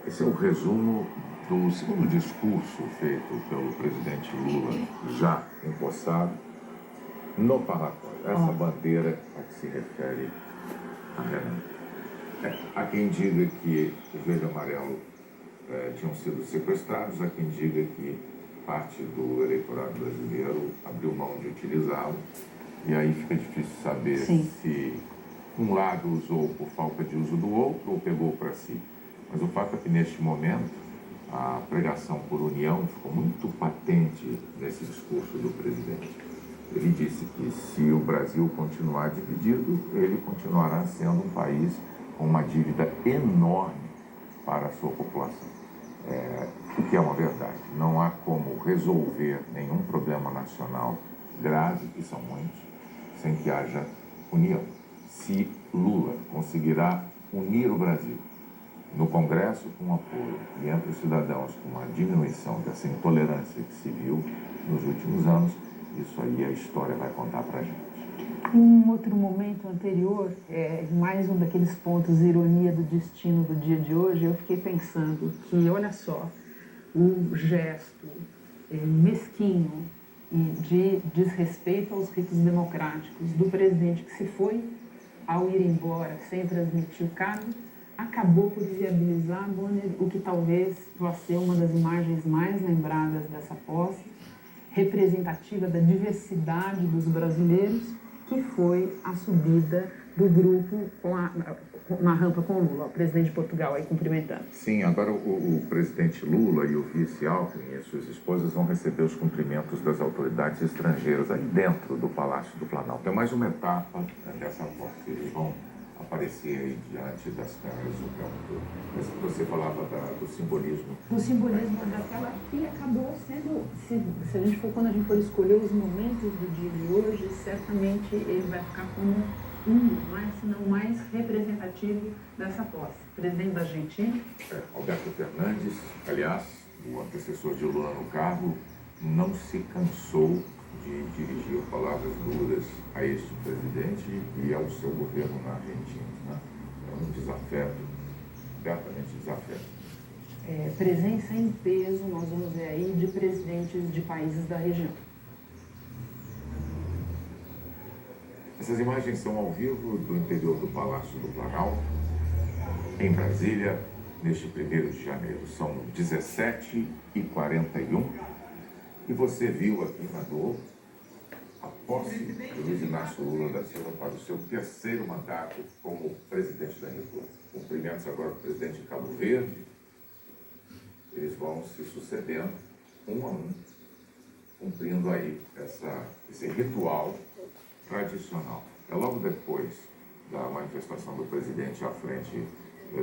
Esse é o resumo do segundo discurso feito pelo presidente Lula, já empossado, no parlatório. Essa bandeira a que se refere a Renan. Há quem diga que o verde e amarelo tinham sido sequestrados, há quem diga que parte do eleitorado brasileiro abriu mão de utilizá-lo, e aí fica difícil saber se um lado usou por falta de uso do outro ou pegou para si. Mas o fato é que, neste momento, a pregação por união ficou muito patente nesse discurso do presidente. Ele disse que, se o Brasil continuar dividido, ele continuará sendo um país com uma dívida enorme para a sua população. O que é uma verdade. Não há como resolver nenhum problema nacional grave, que são muitos, sem que haja união. Se Lula conseguirá unir o Brasil no Congresso com apoio e entre os cidadãos com uma diminuição dessa intolerância que se viu nos últimos anos, isso aí a história vai contar pra gente. Em um outro momento anterior, mais um daqueles pontos ironia do destino do dia de hoje, eu fiquei pensando que, olha só, o gesto mesquinho e de desrespeito aos ritos democráticos do presidente que se foi ao ir embora sem transmitir o cargo, acabou por viabilizar, Bonner, o que talvez vá ser uma das imagens mais lembradas dessa posse, representativa da diversidade dos brasileiros, que foi a subida do grupo na rampa com o Lula, o presidente de Portugal aí cumprimentando. Sim, agora o presidente Lula e o vice Alckmin e suas esposas vão receber os cumprimentos das autoridades estrangeiras aí dentro do Palácio do Planalto. É mais uma etapa dessa posse. Eles vão aparecer aí diante das câmeras o tempo todo. Mas você falava do simbolismo. Do simbolismo daquela que acabou sendo, se a gente for, quando a gente for escolher os momentos do dia de hoje, certamente ele vai ficar como se não mais representativo dessa posse. Presidente da Argentina. Alberto Fernandes, aliás, o antecessor de Lula no cargo, não se cansou de dirigir palavras duras a este presidente e ao seu governo na Argentina. Né? É um desafeto, abertamente desafeto. Presença em peso, nós vamos ver aí, de presidentes de países da região. Essas imagens são ao vivo do interior do Palácio do Planalto, em Brasília, neste 1º de janeiro. São 17h41 e você viu aqui na Globo a posse de Luiz Inácio Lula da Silva para o seu 3º mandato como presidente da República. Cumprimentos agora do presidente de Cabo Verde. Eles vão se sucedendo, um a um, cumprindo aí esse ritual tradicional. É logo depois da manifestação do presidente à frente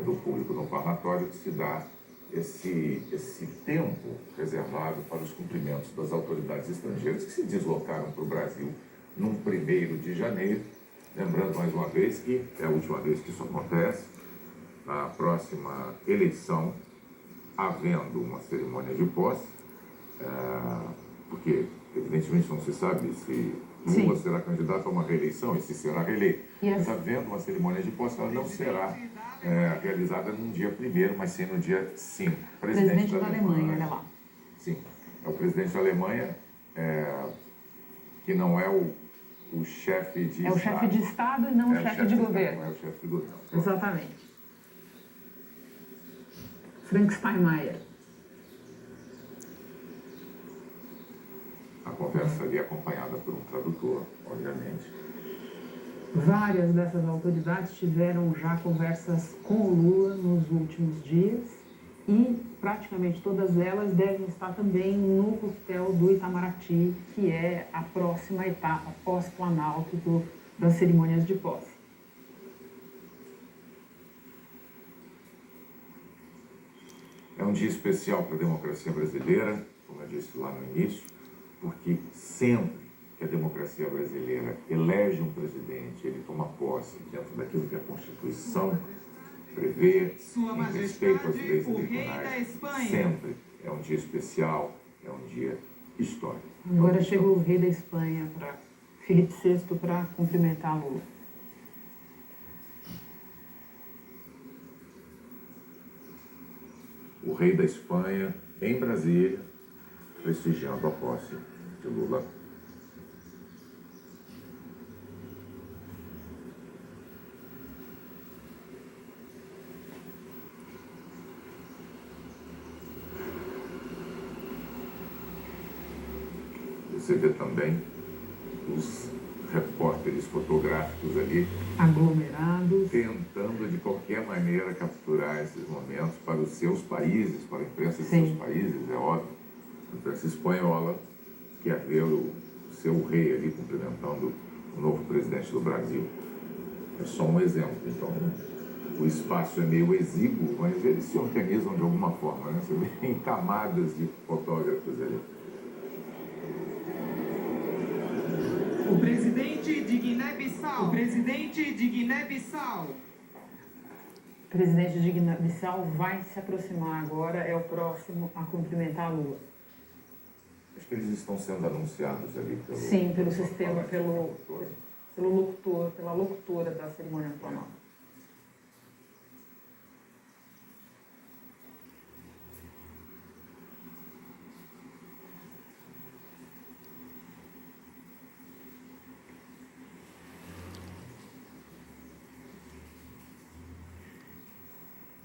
do público no parlatório que se dá esse tempo reservado para os cumprimentos das autoridades estrangeiras que se deslocaram para o Brasil num 1º de janeiro. Lembrando mais uma vez que é a última vez que isso acontece. Na próxima eleição, havendo uma cerimônia de posse, porque evidentemente não se sabe se Lula será candidato a uma reeleição e se será reeleito. Mas havendo uma cerimônia de posse, ela não será realizada no dia 1º, mas sim no dia 5. Presidente da Alemanha, olha lá. Sim, é o presidente da Alemanha, que não é o chefe de Estado. É o chefe de Estado e não o chefe de governo. Não é o chefe de governo. Exatamente. Frank Steinmeier. A conversa ali acompanhada por um tradutor, obviamente. Várias dessas autoridades tiveram já conversas com o Lula nos últimos dias e praticamente todas elas devem estar também no coquetel do Itamaraty, que é a próxima etapa pós-Planalto das cerimônias de posse. É um dia especial para a democracia brasileira, como eu disse lá no início, porque sempre que a democracia brasileira elege um presidente, ele toma posse dentro daquilo que a Constituição prevê, em respeito às leis eleitorais, sempre é um dia especial, é um dia histórico. Agora chega o rei da Espanha, Felipe VI, para cumprimentar Lula. O rei da Espanha, em Brasília, prestigiando a posse de Lula. Você vê também os repórteres fotográficos ali Aglomerados. tentando de qualquer maneira capturar esses momentos para os seus países, para a imprensa de Sim. seus países, é óbvio. A imprensa espanhola quer ver o seu rei ali cumprimentando o novo presidente do Brasil. É só um exemplo. Então, o espaço é meio exíguo, mas eles se organizam de alguma forma, né? Você vê em camadas de fotógrafos ali. O presidente de Guiné-Bissau. O presidente de Guiné-Bissau. O presidente de Guiné-Bissau vai se aproximar agora, é o próximo a cumprimentar Lula. Acho que eles estão sendo anunciados ali pelo... Sim, pelo sistema, pelo locutor, pela locutora da cerimônia nacional.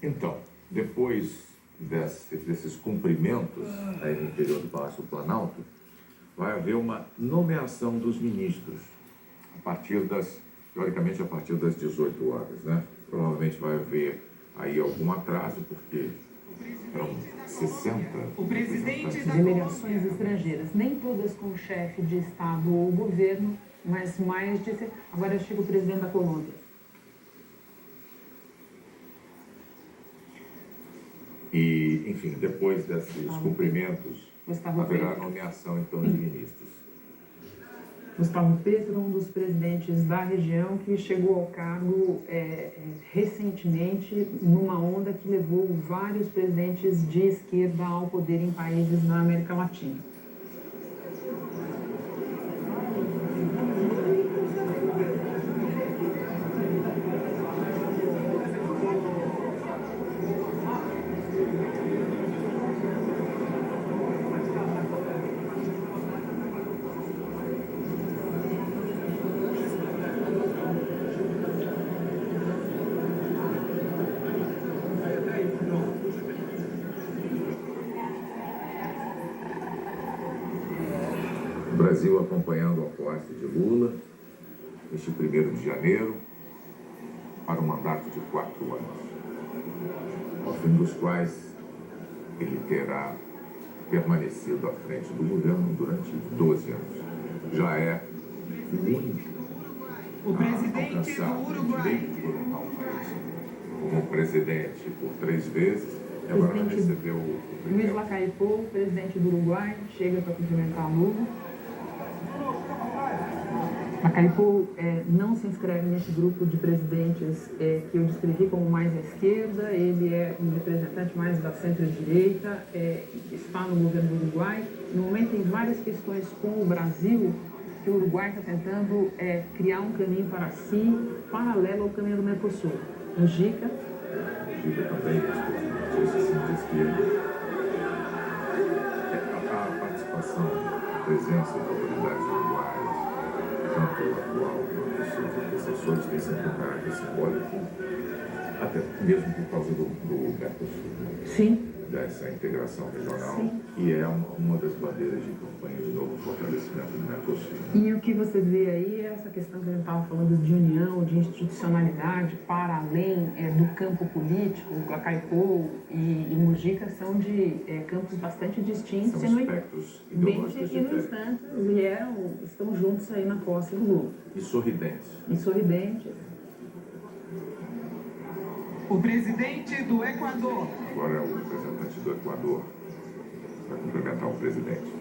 Então, depois desses cumprimentos aí no interior do Palácio do Planalto, vai haver uma nomeação dos ministros, teoricamente a partir das 18 horas, né? Provavelmente vai haver aí algum atraso, porque eram 60 representantes Delegações estrangeiras, nem todas com chefe de Estado ou governo, mas mais de... Agora chega o presidente da Colômbia. E, enfim, depois desses cumprimentos, Gustavo haverá a Petro. nomeação, então, de ministros. Gustavo Petro, um dos presidentes da região, que chegou ao cargo recentemente, numa onda que levou vários presidentes de esquerda ao poder em países da América Latina. O Brasil acompanhando a posse de Lula, este 1º de janeiro, para um mandato de 4 anos, ao fim dos quais ele terá permanecido à frente do governo durante 12 anos. Já é o único a alcançar o direito de governar o país como presidente por 3 vezes, e agora vai receber o Luiz primeiro. Lacalle-Pou, presidente do Uruguai, chega para cumprimentar Lula. Lacalle-Pou não se inscreve nesse grupo de presidentes que eu descrevi como mais à esquerda. Ele é um representante mais da centro-direita, está no governo do Uruguai. No momento tem várias questões com o Brasil, que o Uruguai está tentando criar um caminho para si, paralelo ao caminho do Mercosul. Mujica Também, de esquerda. A participação, a presença das autoridades uruguaias, tanto o atual quanto os seus antecessores, tem sempre um caráter simbólico, até mesmo por causa do Mercosul. Sim. Dessa integração regional, Sim. que é uma das bandeiras de campanha de novo fortalecimento do Mercosul. E o que você vê aí é essa questão que a gente estava falando de união, de institucionalidade, para além do campo político. Lacalle-Pou e Mujica são de campos bastante distintos. São aspectos ideológicos E, no diferentes. entanto, estão juntos aí na posse do Lula. E sorridentes. E sorridentes. O presidente do Equador. Agora é o representante do Equador para cumprimentar o presidente.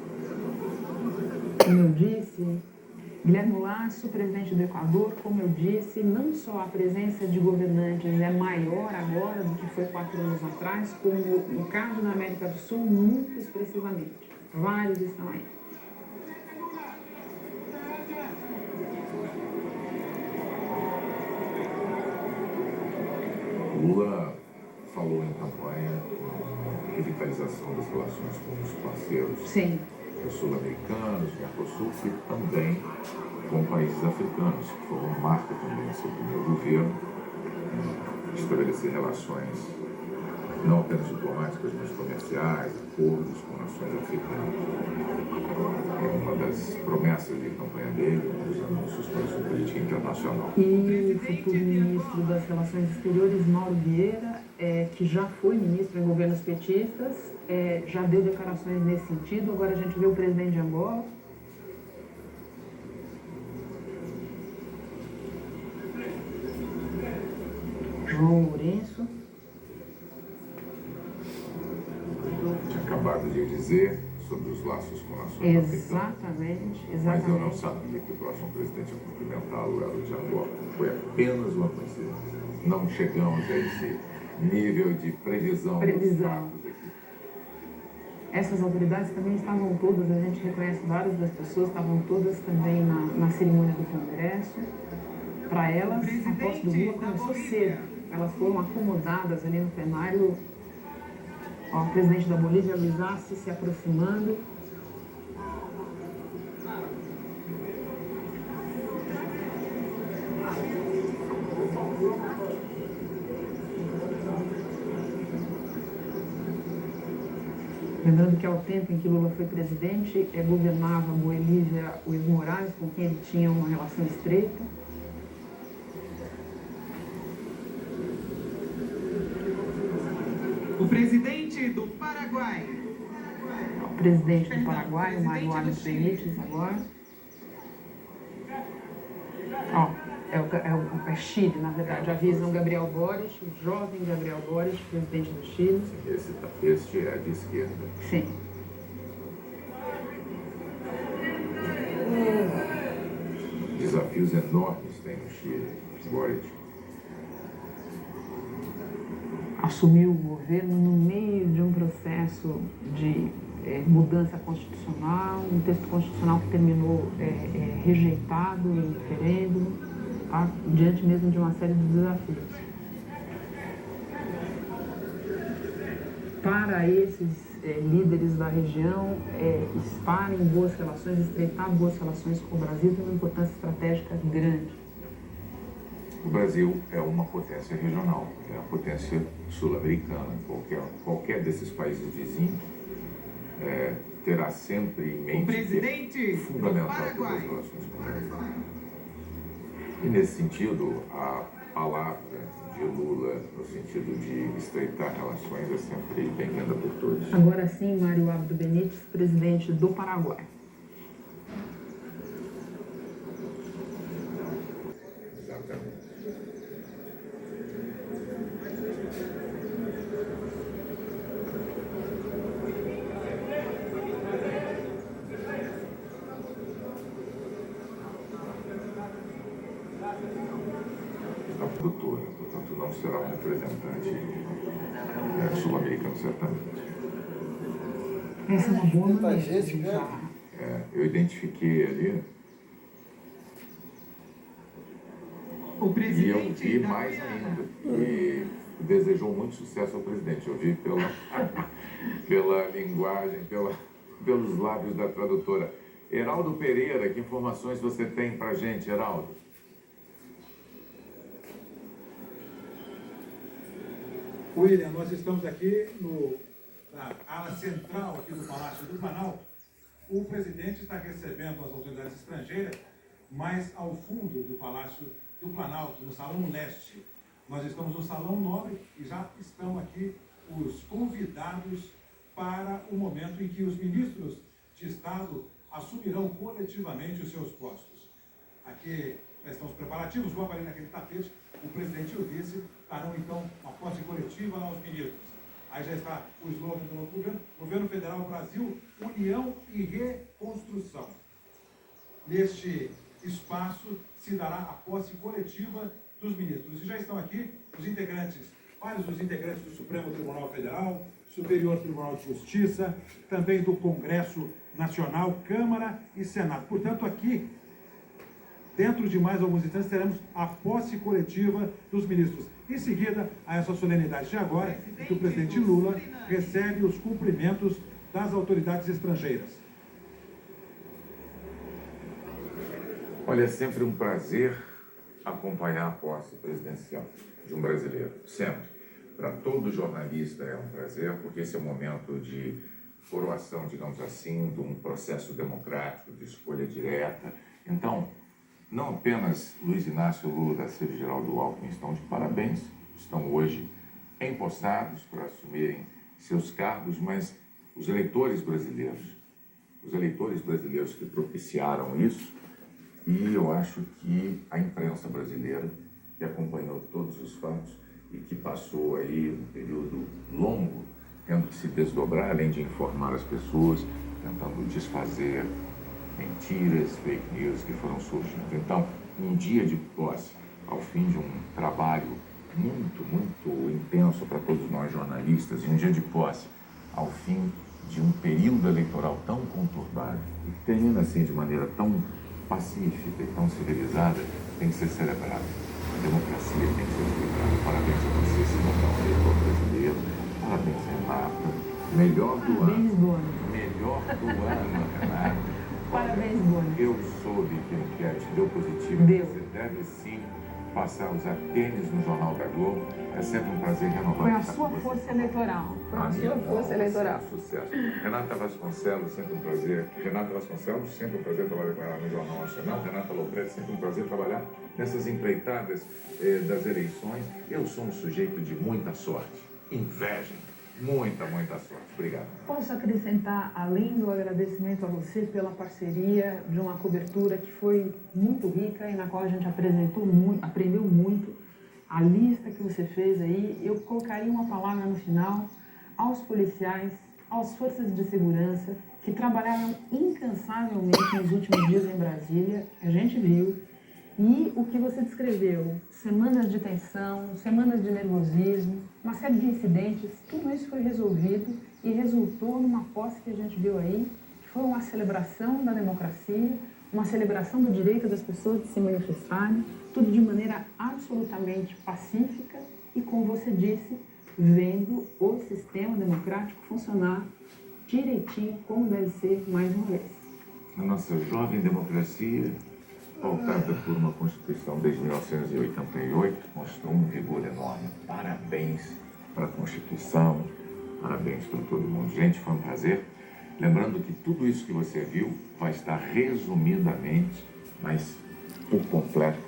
Como eu disse, Guilherme Lasso, presidente do Equador, como eu disse, não só a presença de governantes é maior agora do que foi 4 anos atrás, como no caso da América do Sul, muito expressivamente. Vários estão aí. Lula falou em campanha em revitalização das relações com os parceiros Sim. sul-americanos, Mercosul, e também com países africanos, que foi uma marca também do seu primeiro governo, estabelecer relações não apenas diplomáticas, mas comerciais, acordos com nações africanas. É uma das promessas de campanha dele, um dos anúncios para a sua política internacional. E o futuro ministro das Relações Exteriores, Mauro Vieira, que já foi ministro em governos petistas, já deu declarações nesse sentido. Agora a gente vê o presidente de Angola. João Lourenço. Tinha acabado de dizer sobre os laços com nações africanas. Exatamente, Mas eu não exatamente. sabia que o próximo presidente a cumprimentá-lo era o de Angola. Foi apenas uma coincidência. Não chegamos a esse nível de previsão. Dos fatos aqui. Essas autoridades também estavam todas, a gente reconhece várias das pessoas, estavam todas também na cerimônia do Congresso. Para elas, a posse do Lula começou cedo. Elas foram acomodadas ali no plenário. Ó, o presidente da Bolívia, Luiz Arce, se aproximando. Lembrando que ao tempo em que Lula foi presidente, governava a Bolívia o Evo Morales, com quem ele tinha uma relação estreita. O presidente do Paraguai. O presidente do Paraguai, o Mário Abdo Benítez, agora. Ó, é Chile, na verdade. Avisam Gabriel Boric, o jovem Gabriel Boric, presidente do Chile. Este é de esquerda. Sim. Desafios enormes tem no Chile, Boric. Assumiu o governo no meio de um processo de mudança constitucional, um texto constitucional que terminou rejeitado em referendo, tá? Diante mesmo de uma série de desafios. Para esses líderes da região, estar em boas relações, estreitar boas relações com o Brasil tem uma importância estratégica grande. O Brasil é uma potência regional, é a potência sul-americana. Qualquer desses países vizinhos terá sempre em mente O presidente que é fundamental ter boas relações com o Brasil. E nesse sentido, a palavra de Lula, no sentido de estreitar relações, é sempre bem-vinda por todos. Agora sim, Mário Abdo Benítez, presidente do Paraguai. Exatamente. A produtora, portanto, não será um representante sul-americano, certamente. Essa é uma boa Muita maneira gente de mesmo. usar. Eu identifiquei ali O e eu presidente vi da mais Guiana. ainda. E desejou muito sucesso ao presidente. Eu vi pela linguagem, pelos lábios da tradutora. Heraldo Pereira, que informações você tem pra gente, Heraldo? William, nós estamos aqui na ala central aqui do Palácio do Planalto. O presidente está recebendo as autoridades estrangeiras, mas ao fundo do Palácio do Planalto, no Salão Leste. Nós estamos no Salão Nobre e já estão aqui os convidados para o momento em que os ministros de Estado assumirão coletivamente os seus postos. Aqui estão os preparativos, vamos ali naquele tapete, o presidente e o vice farão então uma posse coletiva aos ministros. Aí já está o slogan do novo governo, Governo Federal Brasil, União e Reconstrução. Neste espaço se dará a posse coletiva dos ministros. E já estão aqui os integrantes, vários dos integrantes do Supremo Tribunal Federal, Superior Tribunal de Justiça, também do Congresso Nacional, Câmara e Senado. Portanto, aqui, dentro de mais alguns instantes, teremos a posse coletiva dos ministros. Em seguida, a essa solenidade de agora, em que o presidente Lula recebe os cumprimentos das autoridades estrangeiras. Olha, é sempre um prazer acompanhar a posse presidencial de um brasileiro. Sempre. Para todo jornalista é um prazer, porque esse é um momento de coroação, digamos assim, de um processo democrático, de escolha direta. Então, não apenas Luiz Inácio Lula da Silva e Geraldo Alckmin estão de parabéns, estão hoje empossados para assumirem seus cargos, mas os eleitores brasileiros que propiciaram isso, e eu acho que a imprensa brasileira, que acompanhou todos os fatos e que passou aí um período longo tendo que se desdobrar, além de informar as pessoas, tentando desfazer mentiras, fake news que foram surgindo. Então, um dia de posse, ao fim de um trabalho muito, muito intenso para todos nós jornalistas, e um dia de posse, ao fim de um período eleitoral tão conturbado, e que termina assim de maneira tão pacífica e tão civilizada, tem que ser celebrado. A democracia tem que ser celebrada. Parabéns a você, cidadão eleitor brasileiro. Parabéns, Renata. Melhor do Parabéns, ano. Boni. Melhor do ano, Renata. Parabéns, Boni. Eu soube que a enquete deu positivo. Deu. Você deve sim passar a usar tênis no Jornal da Globo. É sempre um prazer renovar. Foi a sua força eleitoral. Foi a sua força eleitoral. Sucesso. Renata Vasconcelos, sempre um prazer. Renata Vasconcelos, sempre um prazer trabalhar com ela no Jornal Nacional. Renata Lopretti, sempre um prazer trabalhar nessas empreitadas das eleições. Eu sou um sujeito de muita sorte. Inveja. Muita, muita sorte. Obrigado. Posso acrescentar, além do agradecimento a você pela parceria de uma cobertura que foi muito rica e na qual a gente aprendeu muito, a lista que você fez aí, eu colocaria uma palavra no final aos policiais, às forças de segurança que trabalharam incansavelmente nos últimos dias em Brasília, a gente viu, e o que você descreveu, semanas de tensão, semanas de nervosismo, uma série de incidentes, tudo isso foi resolvido e resultou numa posse que a gente viu aí, que foi uma celebração da democracia, uma celebração do direito das pessoas de se manifestarem, tudo de maneira absolutamente pacífica e, como você disse, vendo o sistema democrático funcionar direitinho, como deve ser mais uma vez. A nossa jovem democracia, pautada por uma Constituição desde 1988, mostrou um vigor enorme. Parabéns para a Constituição, parabéns para todo mundo. Gente, foi um prazer. Lembrando que tudo isso que você viu vai estar resumidamente, mas por completo,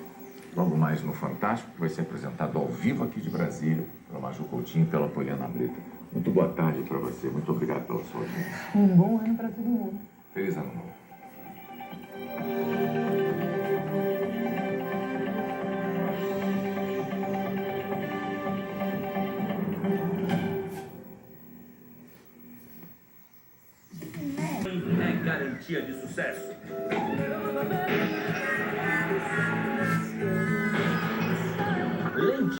logo mais no Fantástico, que vai ser apresentado ao vivo aqui de Brasília, pela Maju Coutinho e pela Poliana Brita. Muito boa tarde para você, muito obrigado pela sua audiência. Um bom ano para todo mundo. Feliz ano novo. É garantia de sucesso.